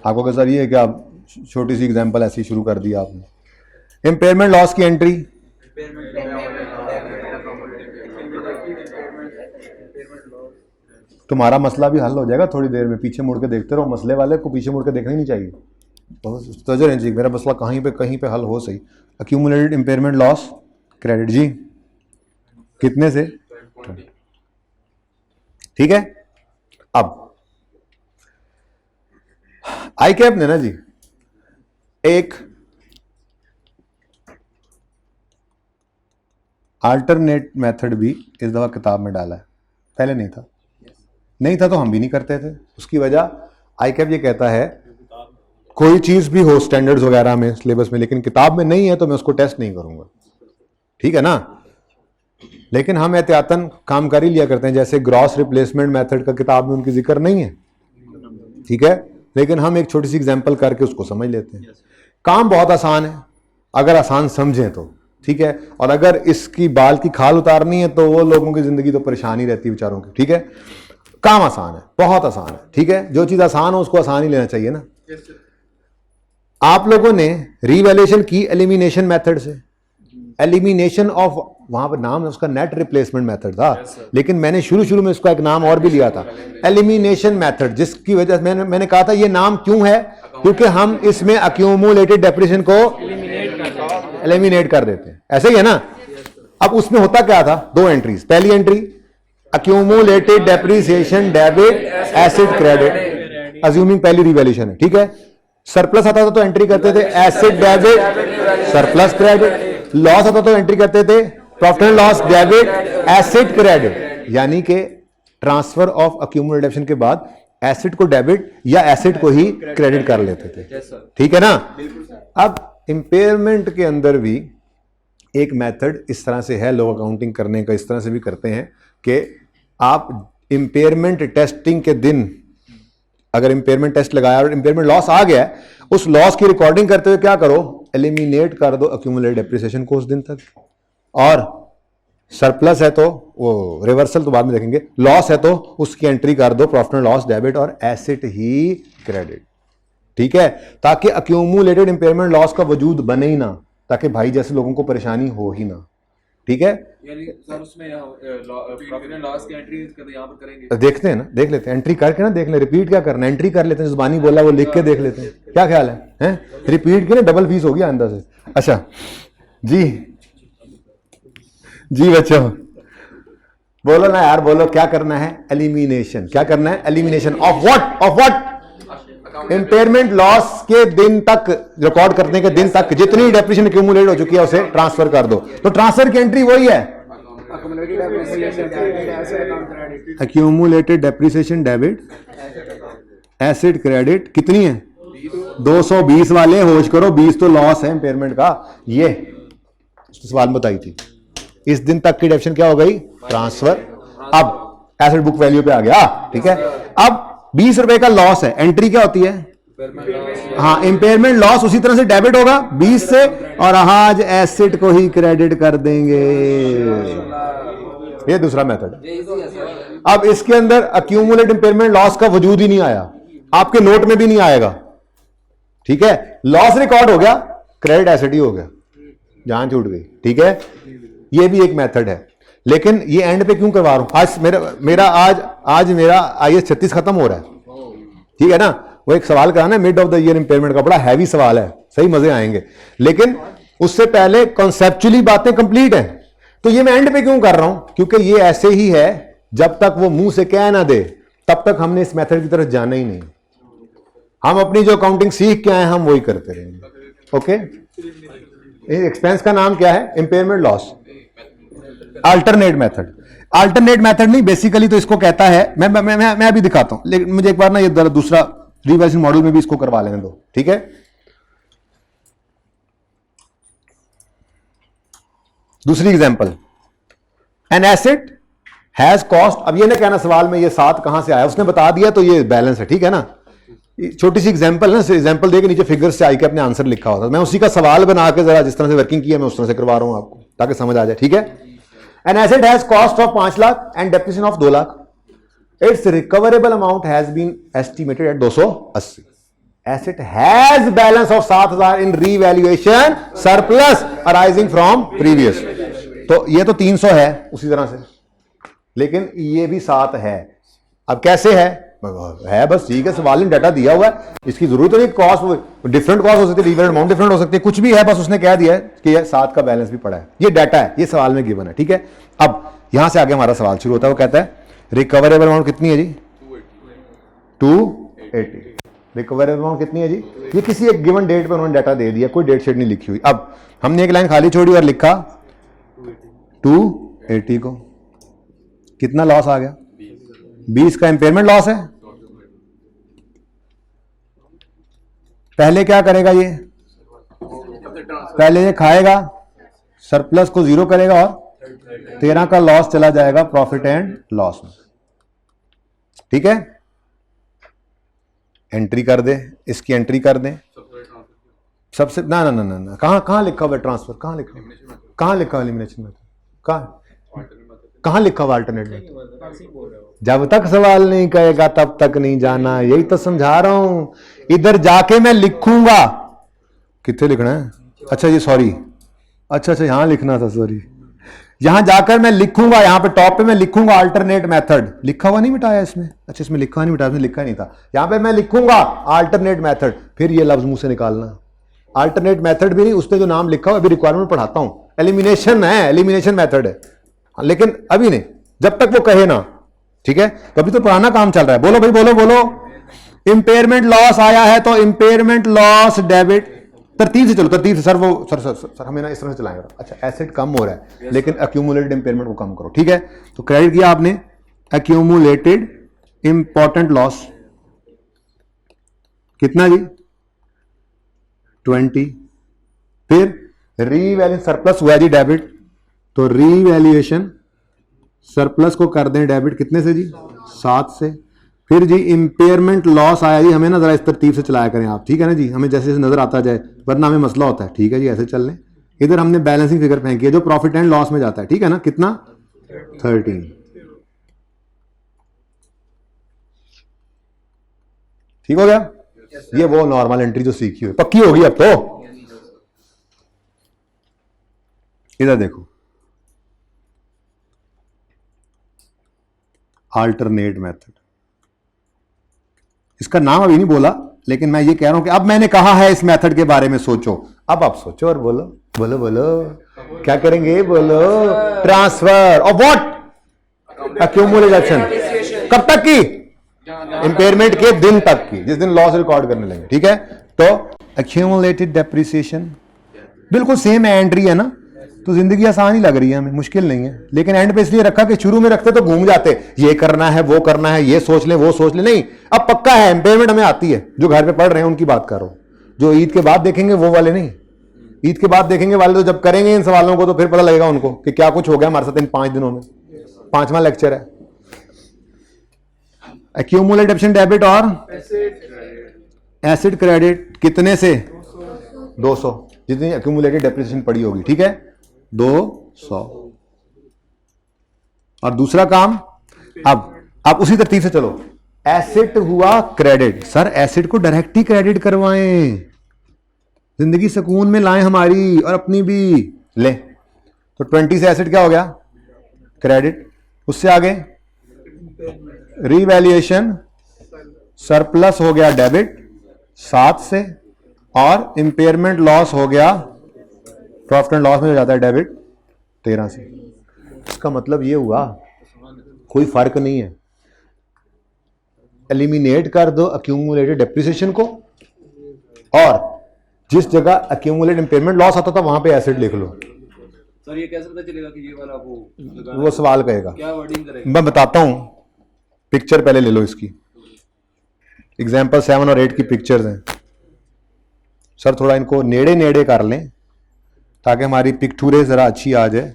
आपको। कैसा ये है कि आप छोटी सी एग्जांपल ऐसी शुरू कर दी आपने। इम्पेयरमेंट लॉस की एंट्री, तुम्हारा मसला भी हल हो जाएगा थोड़ी देर में, पीछे मुड़ के देखते रहो। मसले वाले को पीछे मुड़ के देखना ही नहीं चाहिए, तो जी मेरा मसला कहीं पे हल हो सही। अक्यूमुलेटेड इम्पेयरमेंट लॉस क्रेडिट जी कितने से, ठीक है। अब आईकैप ने ना जी एक अल्टरनेट मेथड भी इस दफा किताब में डाला है, पहले नहीं था तो हम भी नहीं करते थे। उसकी वजह आईकैप ये कहता है कोई चीज भी हो स्टैंडर्ड्स वगैरह में सिलेबस में, लेकिन किताब में नहीं है तो मैं उसको टेस्ट नहीं करूंगा, ठीक है ना। लेकिन हम एहतियातन काम कर ही लिया करते हैं, जैसे ग्रॉस रिप्लेसमेंट मेथड का किताब में उनकी जिक्र नहीं है, ठीक है, लेकिन हम एक छोटी सी एग्जांपल करके उसको समझ लेते हैं। काम बहुत आसान है अगर आसान समझें तो, ठीक है, और अगर इसकी बाल की खाल उतारनी है तो वो लोगों की जिंदगी तो परेशानी रहती है बेचारों की, ठीक है। काम आसान है, बहुत आसान है, ठीक है, जो चीज आसान हो उसको आसान ही लेना चाहिए ना। आप लोगों ने रीवैल्यूएशन की एलिमिनेशन मेथड से, एलिमिनेशन ऑफ, वहां पर नाम उसका नेट रिप्लेसमेंट मेथड था, लेकिन मैंने शुरू में इसका एक नाम और भी लिया था, एलिमिनेशन मेथड, जिसकी वजह से मैंने कहा था ये नाम क्यों है, क्योंकि हम इसमें अक्यूमुलेटेड डेप्रिसिएशन को एलिमिनेट कर देते हैं, ऐसे ही है ना। अब उसमें होता क्या था, दो एंट्रीज, पहली entry accumulated depreciation debit asset credit, assuming पहली रिवैल्यूएशन है, ठीक है। सरप्लस आता था तो एंट्री करते थे asset debit surplus credit, loss आता तो एंट्री करते थे profit and loss debit asset credit, यानी कि ट्रांसफर ऑफ अक्यूमुलेशन के बाद एसेट को डेबिट या एसेट को ही क्रेडिट कर लेते थे, ठीक है ना। अब इंपेयरमेंट के अंदर भी एक मेथड इस तरह से है, लोग अकाउंटिंग करने का इस तरह से भी करते हैं कि आप इंपेयरमेंट टेस्टिंग के दिन अगर इंपेयरमेंट टेस्ट लगाया और इंपेयरमेंट लॉस आ गया है, उस लॉस की रिकॉर्डिंग करते हुए क्या करो, एलिमिनेट कर दो अक्यूमुलेटेड डेप्रिसिएशन को उस दिन तक, और सरप्लस है तो वो रिवर्सल तो बाद में देखेंगे, लॉस है तो उसकी एंट्री कर दो प्रॉफिट एंड लॉस डेबिट और एसेट ही क्रेडिट, ठीक है, ताकि अक्यूमुलेटेड इंपेयरमेंट लॉस का वजूद बने ही ना, ताकि भाई जैसे लोगों को परेशानी हो ही ना, ठीक है। यानी सर उसमें प्रॉफिट एंड लॉस की एंट्री यहाँ पर करेंगे, देखते हैं ना, देख लेते हैं, एंट्री करके ना देख ले, रिपीट क्या करना है, एंट्री कर लेते हैं, जुबानी बोला वो लिख के देख लेते हैं, क्या ख्याल है? रिपीट के ना डबल फीस होगी अंदर से। अच्छा जी, जी बच्चों बोलो ना यार, बोलो क्या करना है, एलिमिनेशन, क्या करना है, elimination of what, of what, impairment loss के दिन तक, रिकॉर्ड करने के दिन तक जितनी डेप्रिसिएशन एक्यूमुलेट हो चुकी है उसे ट्रांसफर कर दो, तो ट्रांसफर की एंट्री वही है, accumulated depreciation debit asset credit, कितनी है 220 वाले, होश करो 20 तो लॉस है इंपेयरमेंट का, ये सवाल बताई थी, इस दिन तक की डेप्रिसिएशन क्या हो गई, ट्रांसफर, अब एसेट बुक वैल्यू पे आ गया, ठीक है। अब 20 रुपए का लॉस है, एंट्री क्या होती है, हाँ इंपेयरमेंट लॉस उसी तरह से डेबिट होगा 20 से, और आज एसेट को ही क्रेडिट कर देंगे, ये दूसरा मेथड। अब इसके अंदर अक्यूमुलेट इंपेयरमेंट लॉस का वजूद ही नहीं आया, आपके नोट में भी नहीं आएगा, ठीक है, लॉस रिकॉर्ड हो गया, क्रेडिट एसेट ही हो गया, जान छूट गई, ठीक है। ये भी एक मेथड है, लेकिन ये एंड पे क्यों करवा रहा हूं, आज मेरा IAS 36 खत्म हो रहा है, ठीक है ना। वो एक सवाल कराना है mid of the year impairment का, बड़ा हैवी सवाल है, सही मजे आएंगे, लेकिन उससे पहले कॉन्सेप्चुअली बातें कंप्लीट है, तो ये मैं एंड पे क्यों कर रहा हूं, क्योंकि ये ऐसे ही है, जब तक वो मुंह से कह ना दे तब तक हमने इस मेथड की तरफ जाना ही नहीं, हम अपनी जो अकाउंटिंग सीख के आए हम वही करते रहेंगे, ओके। एक्सपेंस का नाम क्या है, impairment loss, alternate method, alternate method नहीं, बेसिकली तो इसको कहता है, मैं अभी दिखाता हूं, लेकिन मुझे एक बार ना ये दूसरा रिवाइजन मॉड्यूल में भी इसको करवा लेने दो, ठीक है। दूसरी example, N asset has cost, अब ये ना कहना सवाल में ये 7 कहां से आया, उसने बता दिया तो ये बैलेंस है, ठीक है ना। छोटी सी एग्जांपल ना, एग्जांपल देके नीचे फिगर से आई के अपने आंसर लिखा होता, मैं उसी का सवाल बना के जरा जिस तरह से वर्किंग किया मैं उस तरह से करवा रहा हूं आपको, ताकि समझ आ जाए, ठीक है। An asset has cost of 5 lakh and depreciation of 2 lakh, its recoverable amount has been estimated at 280, asset has balance of 7000 in revaluation surplus arising from previous, तो ये तो 300 है उसी तरह से, लेकिन ये भी 7 है, अब कैसे है बस ठीक है, सवाल ने डाटा दिया हुआ है, इसकी जरूरत नहीं, कॉस्ट डिफरेंट कॉस्ट हो सकती है, डिफरेंट अमाउंट डिफरेंट हो सकती है, कुछ भी है, बस उसने कह दिया है कि ये 7 का बैलेंस भी पड़ा है, ये डाटा है, ये सवाल में गिवन है, ठीक है। अब यहां से आगे हमारा सवाल शुरू होता है, वो कहता है रिकवरेबल अमाउंट कितनी है जी, 280, रिकवरेबल अमाउंट कितनी है जी, ये किसी एक गिवन डेट पर उन्होंने डाटा दे दिया, कोई डेट शीट नहीं लिखी हुई। अब हमने एक लाइन खाली छोड़ी और लिखा 280 को, कितना लॉस आ गया, 20 का इंपेयरमेंट लॉस है, पहले क्या करेगा ये, पहले ये खाएगा, सरप्लस को 0 करेगा और 13 का लॉस चला जाएगा प्रॉफिट एंड लॉस में। ठीक है, एंट्री कर दे, इसकी एंट्री कर दें सबसे। ना ना ना ना ना, कहाँ लिखा हुआ है ट्रांसफर, कहाँ लिखा हुआ एलिमिनेशन में, कहाँ लिखा हुआ अल्टरनेट में? जब तक सवाल नहीं कहेगा तब तक नहीं जाना, यही तो समझा रहा हूं। इधर जाके मैं लिखूंगा, कितने लिखना है, अच्छा ये सॉरी, अच्छा यहां लिखना था, सॉरी, यहां जाकर मैं लिखूंगा, यहां पे टॉप पे मैं लिखूंगा अल्टरनेट मेथड, लिखा हुआ नहीं मिटाया इसमें, अच्छा इसमें लिखा नहीं मिटाया, इसमें लिखा नहीं था, यहां पे मैं लिखूंगा अल्टरनेट मेथड, फिर ये लफ्ज मुंह से निकालना, अल्टरनेट मेथड भी नहीं, उसने जो नाम लिखा हुआ अभी रिक्वायरमेंट पढ़ाता हूं, एलिमिनेशन है, एलिमिनेशन मेथड है, लेकिन अभी नहीं, जब तक वो कहे ना, ठीक है, तो अभी तो पुराना काम चल रहा है। बोलो भाई, बोलो। इंपेयरमेंट लॉस आया है तो इंपेयरमेंट लॉस डेबिट, तरतीब से चलो, तरतीब से। सर हमें ना इस तरह से चलाएंगे। अच्छा, एसेट कम हो रहा है लेकिन एक्यूमुलेटेड इंपेयरमेंट को कम करो, ठीक है, तो क्रेडिट किया आपने एक्यूमुलेटेड इंपॉर्टेंट लॉस, कितना जी, 20, फिर रीवैल्यूएशन सरप्लस हुआ जी डेबिट, तो रीवैल्यूएशन सरप्लस को कर दें डेबिट, कितने से जी, 7 से। फिर जी इंपेयरमेंट लॉस आया जी, हमें ना जरा इस तरतीब से चलाया करें आप, ठीक है ना जी, हमें जैसे जैसे नजर आता जाए, वरना हमें मसला होता है, ठीक है जी, ऐसे चल लें। इधर हमने बैलेंसिंग फिगर फेंकी है जो प्रॉफिट एंड लॉस में जाता है, ठीक है ना, कितना, 13, ठीक हो गया। ये वो नॉर्मल एंट्री जो सीखी हुई पक्की होगी अब तो। इधर देखो, अल्टरनेट मेथड, इसका नाम अभी नहीं बोला, लेकिन मैं ये कह रहा हूं कि अब मैंने कहा है इस मेथड के बारे में सोचो, अब आप सोचो और बोलो, क्या करेंगे, बोलो, ट्रांसफर और व्हाट, एक्यूमुलेशन, कब तक की, इंपेयरमेंट के दिन तक की, जिस दिन लॉस रिकॉर्ड करने लगे, ठीक है। तो एक्यूमुलेटेड डेप्रिसिएशन बिल्कुल सेम एंट्री है ना, तो जिंदगी आसान ही लग रही है हमें, मुश्किल नहीं है, लेकिन एंड पे इसलिए रखा कि शुरू में रखते तो घूम जाते, ये करना है वो करना है, ये सोच ले वो सोच ले, नहीं अब पक्का है, इंपेयरमेंट हमें आती है, जो घर पे पढ़ रहे हैं उनकी बात कर रहा हूं, जो ईद के बाद देखेंगे वो वाले नहीं, ईद के बाद देखेंगे वाले तो जब करेंगे इन सवालों को तो फिर पता लगेगा उनको कि क्या कुछ हो गया हमारे साथ इन 5 दिनों में। 5वां लेक्चर है, एक्यूमुलेटेड डेप्रिसिएशन डेबिट और एसिड क्रेडिट, कितने से, 200, जितनी एक्यूमुलेटेड डेप्रिसिएशन पड़ी होगी, ठीक है, 200। और दूसरा काम, अब आप उसी तरतीब से चलो, एसेट हुआ क्रेडिट, सर एसेट को डायरेक्ट ही क्रेडिट करवाएं, जिंदगी सुकून में लाएं हमारी और अपनी भी, ले तो 20 से एसेट क्या हो गया, क्रेडिट, उससे आगे रीवैल्यूएशन सरप्लस हो गया डेबिट 7 से, और इंपेयरमेंट लॉस हो गया, प्रॉफिट एंड लॉस में हो जाता है डेबिट 13 से। इसका मतलब ये हुआ कोई फर्क नहीं है, एलिमिनेट कर दो एक्यूमुलेटेड डेप्रिसिएशन को, और जिस जगह एक्यूमुलेटेड इंपेयरमेंट लॉस आता था वहां पे एसेट लिख लो। सर ये कैसे पता चलेगा कि ये वाला वो सवाल कहेगा, क्या वर्डिंग करेगा, मैं बताता हूं, पिक्चर पहले ले लो इसकी, एग्जाम्पल 7 और 8 की पिक्चर्स हैं। सर थोड़ा इनको नेड़े नेड़े कर लें ताकि हमारी पिक्चरें जरा अच्छी आ जाए।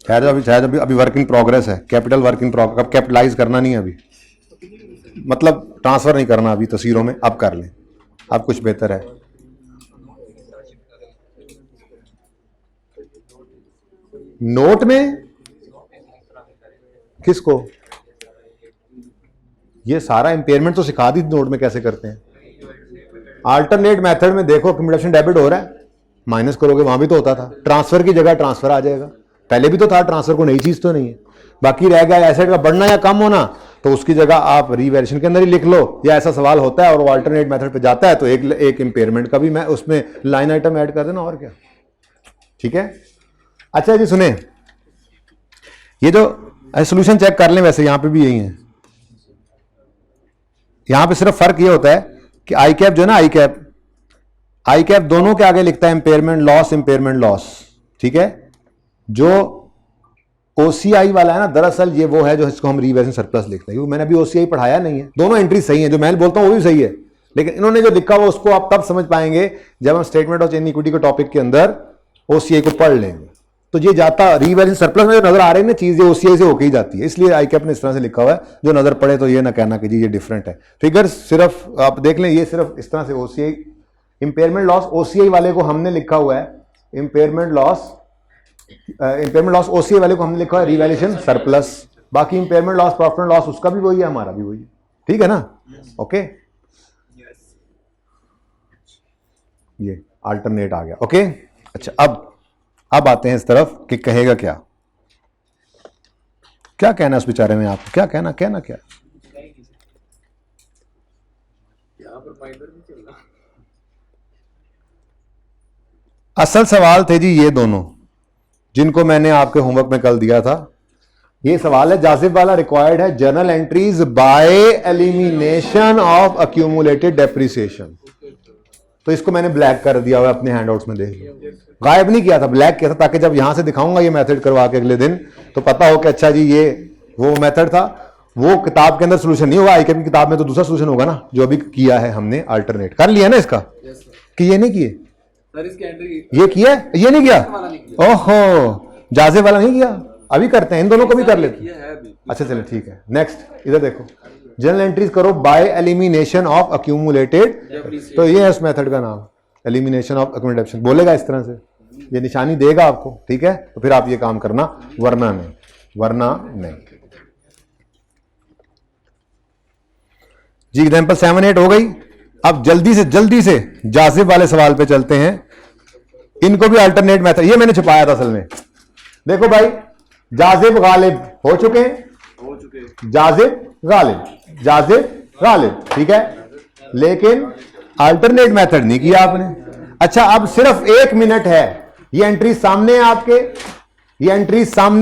शायद अभी वर्क इन प्रोग्रेस है, कैपिटल वर्क इन प्रोग्रेस, अब कैपिटलाइज करना नहीं है अभी, मतलब ट्रांसफर नहीं करना अभी तस्वीरों में, अब कर लें, अब कुछ बेहतर है। नोट में किसको, ये सारा इंपेयरमेंट तो सिखा दी नोट में कैसे करते हैं। अल्टरनेट मेथड में देखो एक्यूमुलेशन डेबिट हो रहा है, माइनस करोगे, वहां भी तो होता था, ट्रांसफर की जगह ट्रांसफर आ जाएगा, पहले भी तो था, ट्रांसफर को नई चीज तो नहीं है। बाकी रह गया एसेट का बढ़ना या कम होना, तो उसकी जगह आप रीवैल्यूएशन के अंदर ही लिख लो, या ऐसा सवाल होता है और वो अल्टरनेट मेथड पे जाता है तो एक इंपेयरमेंट का भी मैं उसमें लाइन आइटम ऐड कर देना, और क्या, ठीक है। अच्छा जी सुने, ये जो सोल्यूशन चेक कर लें, वैसे यहां पे भी यही है, यहां पे सिर्फ फर्क ये होता है कि आई कैप जो है ना, आई कैप दोनों के आगे लिखता है इंपेयरमेंट लॉस, इंपेयरमेंट लॉस, ठीक है। जो OCI वाला है ना, दरअसल ये वो है जो इसको हम रीवैल्यूएशन सरप्लस लिखते हैं, क्योंकि मैंने अभी OCI पढ़ाया नहीं है। दोनों एंट्री सही है, जो मैं बोलता हूँ वो भी सही है, लेकिन इन्होंने जो लिखा हुआ उसको आप तब समझ पाएंगे जब हम स्टेटमेंट ऑफ चेंज इक्विटी के टॉपिक के अंदर OCI को पढ़ लेंगे। तो ये जाता रिवैल्यूएशन सरप्लस में जो नजर आ रही है ना चीजें, OCI से होके ही जाती है, इसलिए ICAP ने इस तरह से लिखा हुआ है। जो नजर पड़े तो ये ना कहना कि जी ये डिफरेंट है। फिगर सिर्फ आप देख लें, ये सिर्फ इस तरह से OCI इंपेयरमेंट लॉस OCI वाले को हमने लिखा हुआ है, इंपेयरमेंट लॉस OCI वाले को हमने लिखा है रिवैल्यूएशन सरप्लस। बाकी impairment loss, profit and loss उसका भी वही है, हमारा भी वही है। ठीक है ना? ओके, ये अल्टरनेट आ गया। ओके, अच्छा अब आते हैं इस तरफ कि कहेगा क्या कहना उस बेचारे ने, आपको क्या कहना क्या यहाँ पर माइनर भी चल रहा। असल सवाल थे जी ये दोनों जिनको मैंने आपके होमवर्क में कल दिया था। ये सवाल है जासिफ वाला, रिक्वायर्ड है journal entries by elimination of accumulated depreciation. तो इसको मैंने ब्लैक कर दिया हुआ अपने हैंडआउट्स में, देख लो। गायब नहीं किया था, ब्लैक किया था, ताकि जब यहां से दिखाऊंगा ये मेथड करवा के अगले दिन तो पता हो कि अच्छा जी ये वो मेथड था। वो किताब के अंदर सोल्यूशन नहीं होगा, ICAP की किताब में तो दूसरा सोल्यूशन होगा ना, जो अभी किया है हमने, अल्टरनेट कर लिया ना इसका। कि ये नहीं किए सर, इसकी एंट्री ये किया, ये नहीं किया। ओहो, जाजे वाला नहीं किया, अभी करते हैं, इन दोनों को भी कर लेते हैं। अच्छा चलो ठीक है, नेक्स्ट इधर देखो, जनरल एंट्रीज करो बाय एलिमिनेशन ऑफ अक्यूमुलेटेड। तो ये है उस मेथड का नाम, एलिमिनेशन ऑफ अक्यूमुलेटेड। बोलेगा इस तरह से, ये निशानी देगा आपको, ठीक है? तो फिर आप ये काम करना, वरना नहीं। जी एग्जाम्पल 7, 8 हो गई। अब जल्दी से जासिब वाले सवाल पे चलते हैं। इनको भी अल्टरनेट मेथड, ये मैंने छुपाया था असल में। देखो भाई, जासिब गालिब हो चुके हैं, जासिब गालिब, ठीक है, लेकिन अल्टरनेट मेथड नहीं किया आपने। अच्छा, अब सिर्फ 1 मिनट है, ये एंट्री सामने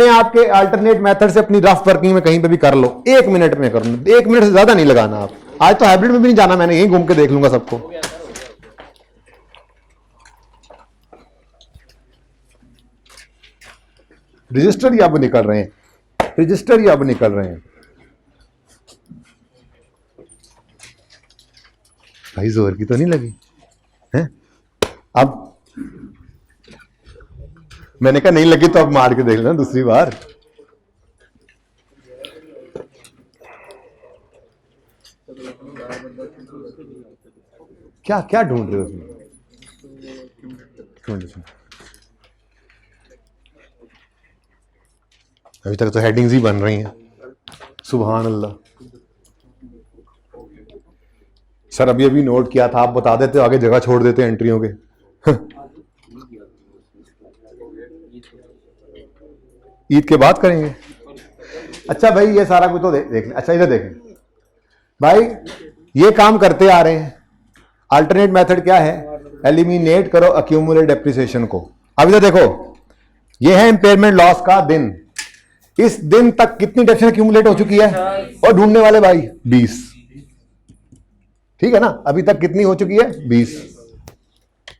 आपके, अल्टरनेट मेथड से अपनी रफ वर्किंग में कहीं पे भी कर लो, 1 मिनट में कर लो, 1 मिनट से ज्यादा नहीं लगाना आप। आज तो हाइब्रिड में भी नहीं जाना, मैंने यहीं घूम के देख लूंगा सबको। रजिस्टर ही अब निकल रहे हैं, भाई जोर की तो नहीं लगी है? अब मैंने कहा नहीं लगी तो अब मार के देख लेना दूसरी बार। क्या ढूंढ रहे हो उसमें? अभी तक तो हेडिंग्स ही बन रही हैं। सुभान अल्लाह। सर अभी नोट किया था, आप बता देते, आगे जगह छोड़ देते एंट्रियों के। ईद के बाद करेंगे। अच्छा भाई, ये सारा कुछ तो देख लें। अच्छा इधर देखें भाई, ये काम करते आ रहे हैं। अल्टरनेट मेथड क्या है? एलिमिनेट करो अक्यूमुलेटेड डेप्रिसिएशन को। अब इधर देखो, ये है इंपेयरमेंट लॉस का दिन। इस दिन तक कितनी डेप्रिसिएशन अक्यूमुलेट हो चुकी है? और ढूंढने वाले भाई 20, ठीक है ना? अभी तक कितनी हो चुकी है? 20।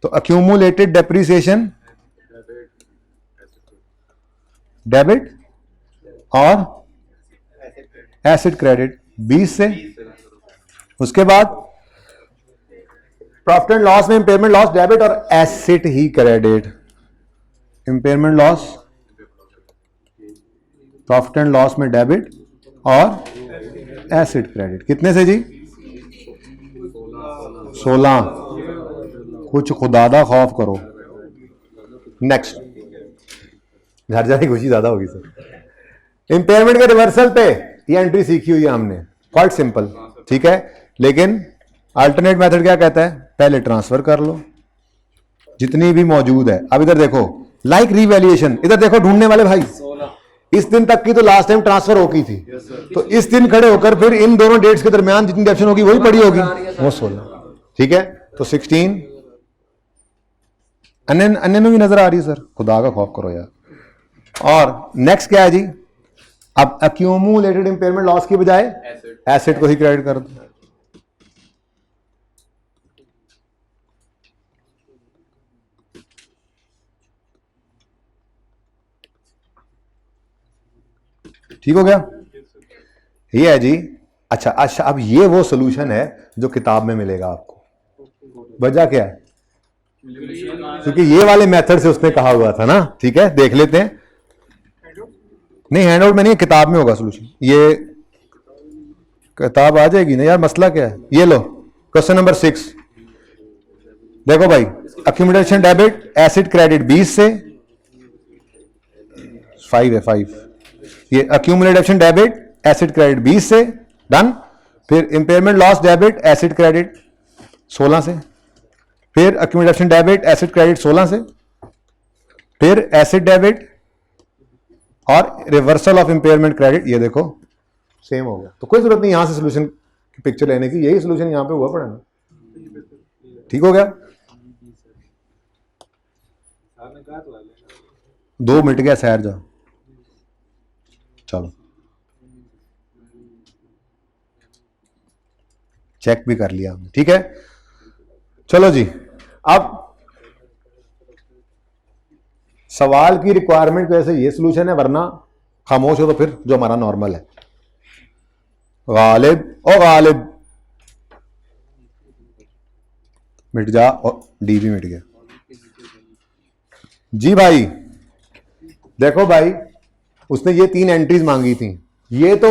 तो अक्यूमुलेटेड डेप्रिसिएशन डेबिट और एसिड क्रेडिट 20 से। उसके बाद प्रॉफिट एंड लॉस में इंपेयरमेंट लॉस डेबिट और acid he credit. Impairment loss, profit and loss में डेबिट और एसिड क्रेडिट कितने से जी? 16। कुछ खुदादा खौफ करो। नेक्स्ट, घर जाने खुशी ज्यादा होगी सर। इंपेयरमेंट के रिवर्सल पे ये एंट्री सीखी हुई है हमने, क्वाइट सिंपल, ठीक है। लेकिन अल्टरनेट मेथड क्या कहता है? पहले ट्रांसफर कर लो जितनी भी मौजूद है। अब इधर देखो, लाइक रीवैल्यूएशन, इधर देखो ढूंढने वाले भाई, इस दिन तक की तो लास्ट टाइम ट्रांसफर हो गई थी, तो इस दिन खड़े होकर फिर इन दोनों डेट्स के दरमियान जितनी डेप्शन होगी वही पड़ी होगी, वो 16, ठीक है। तो 16 अन्य में भी नजर आ रही है सर, खुदा का खौफ करो यार। और नेक्स्ट क्या है जी? अब अक्यूमुलेटेड इंपेयरमेंट लॉस की बजाय एसेट को ही क्रेडिट कर दो। ठीक हो गया? ये है जी। अच्छा अच्छा, अब ये वो सोल्यूशन है जो किताब में मिलेगा आपको। वजह क्या है? क्योंकि ये वाले मेथड से उसने कहा हुआ था ना। ठीक है, देख लेते हैं। नहीं, हैंडआउट में नहीं, किताब में होगा सोल्यूशन। ये किताब आ जाएगी ना यार, मसला क्या है? ये लो क्वेश्चन नंबर 6। देखो भाई, अक्यूमुलेशन डेबिट एसिड क्रेडिट 20 से 5 है 5। ये अक्यूमुलेशन डेबिट एसिड क्रेडिट 20 से डन। फिर impairment loss debit asset credit 16 से। फिर अक्यूमुलेशन डेबिट एसिड क्रेडिट 16 से। फिर एसिड डेबिट और रिवर्सल ऑफ इंपेयरमेंट क्रेडिट, ये देखो सेम हो गया। तो कोई जरूरत नहीं यहां से सोल्यूशन की पिक्चर लेने की, यही सोल्यूशन यहां पे हुआ पड़ा ना। ठीक हो गया? 2 मिनट गया, सैर जाओ। चलो चेक भी कर लिया हमने। ठीक है, चलो जी। अब सवाल की रिक्वायरमेंट की वजह से ये सोल्यूशन है, वरना खामोश हो तो फिर जो हमारा नॉर्मल है। गालिब ओ गालिब, मिट जा। और डी भी मिट गया जी भाई। देखो भाई, उसने ये 3 एंट्रीज मांगी थी, ये तो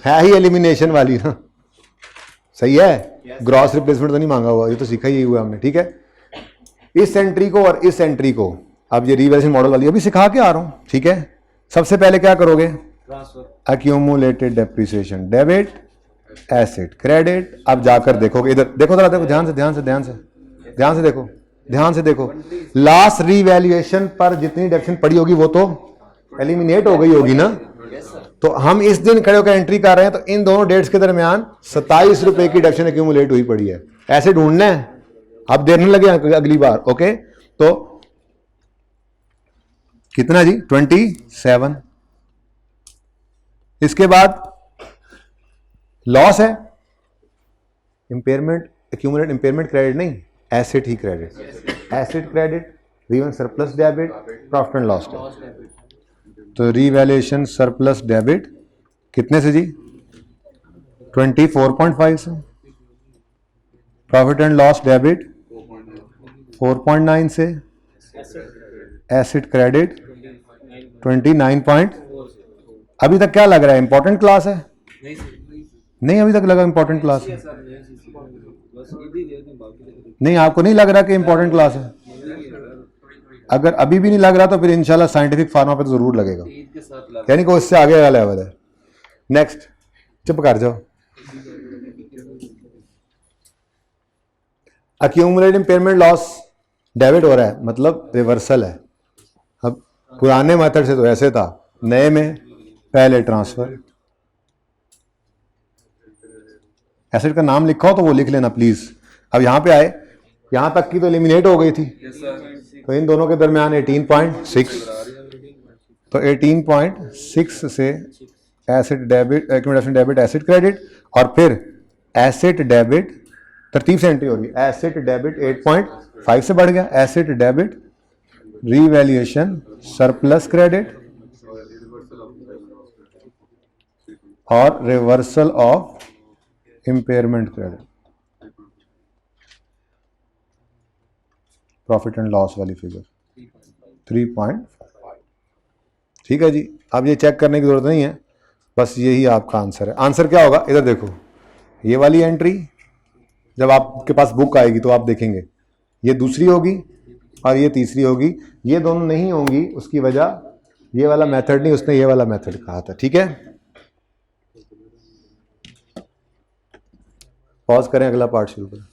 है ही एलिमिनेशन वाली ना। सही है, ग्रॉस रिप्लेसमेंट तो नहीं मांगा हुआ, ये तो सीखा ही हुआ हमने। ठीक है, इस एंट्री को और इस एंट्री को, अब ये रिवैल्यूएशन मॉडल वाली अभी सिखा के आ रहा हूं। ठीक है, सबसे पहले क्या करोगे? Accumulated depreciation debit asset credit. अब जाकर देखोगे, इधर देखो, जरा देखो, ध्यान से ध्यान से ध्यान से ध्यान से देखो, ध्यान से देखो। लास्ट रिवैल्यूएशन पर जितनी डेप्रिसिएशन पड़ी होगी वो तो एलिमिनेट हो गई होगी ना। तो हम इस दिन खड़े होकर एंट्री कर रहे हैं, तो इन दोनों डेट्स के दरमियान 27 रुपए की डेप्रिसिएशन एक्यूमुलेट हुई पड़ी है। ऐसे ढूंढना है, अब देने लगे अगली बार। ओके, तो कितना जी? 27। इसके बाद लॉस है, इंपेयरमेंट एक्यूमुलेट, इंपेयरमेंट क्रेडिट नहीं, asset he credit. Asset credit, revaluation surplus debit, profit and loss debit. तो रीवैल्यूएशन सरप्लस डेबिट कितने से जी? 24.5 से। प्रॉफिट एंड लॉस डेबिट 4.9 से। Asset credit 29. अभी तक क्या लग रहा है? इंपॉर्टेंट क्लास है? नहीं, अभी तक लगा इंपॉर्टेंट क्लास है। नहीं, आपको नहीं लग रहा कि इंपॉर्टेंट क्लास है? अगर अभी भी नहीं लग रहा तो फिर इंशाल्लाह साइंटिफिक फार्मा पे तो जरूर लगेगा, यानी कि उससे आगे का लेवल है। नेक्स्ट, चुप कर जाओ। अक्यूमुलेटेड इंपेयरमेंट लॉस डेबिट हो रहा है, मतलब रिवर्सल है। अब पुराने मेथड से तो ऐसे था, नए में पहले ट्रांसफर। एसेट का नाम लिखा हो तो वो लिख लेना प्लीज। अब यहां पे आए, यहां तक की तो एलिमिनेट हो गई थी, तो इन दोनों के दरमियान 18.6। तो 18.6 से asset debit, accumulation debit asset credit, और फिर एसेट डेबिट, तरतीब से एंट्री हो रही है। एसेट डेबिट 8.5 से बढ़ गया, asset debit revaluation surplus credit और reversal of impairment credit, profit and loss वाली फिगर 3.5। ठीक है जी, अब ये चेक करने की जरूरत नहीं है, बस यही आपका आंसर है। आंसर क्या होगा? इधर देखो, ये वाली एंट्री जब आपके पास बुक आएगी तो आप देखेंगे, ये दूसरी होगी और ये तीसरी होगी। ये दोनों नहीं होंगी, उसकी वजह ये वाला मेथड नहीं, उसने ये वाला मेथड कहा था। ठीक है, पॉज करें, अगला पार्ट शुरू करें।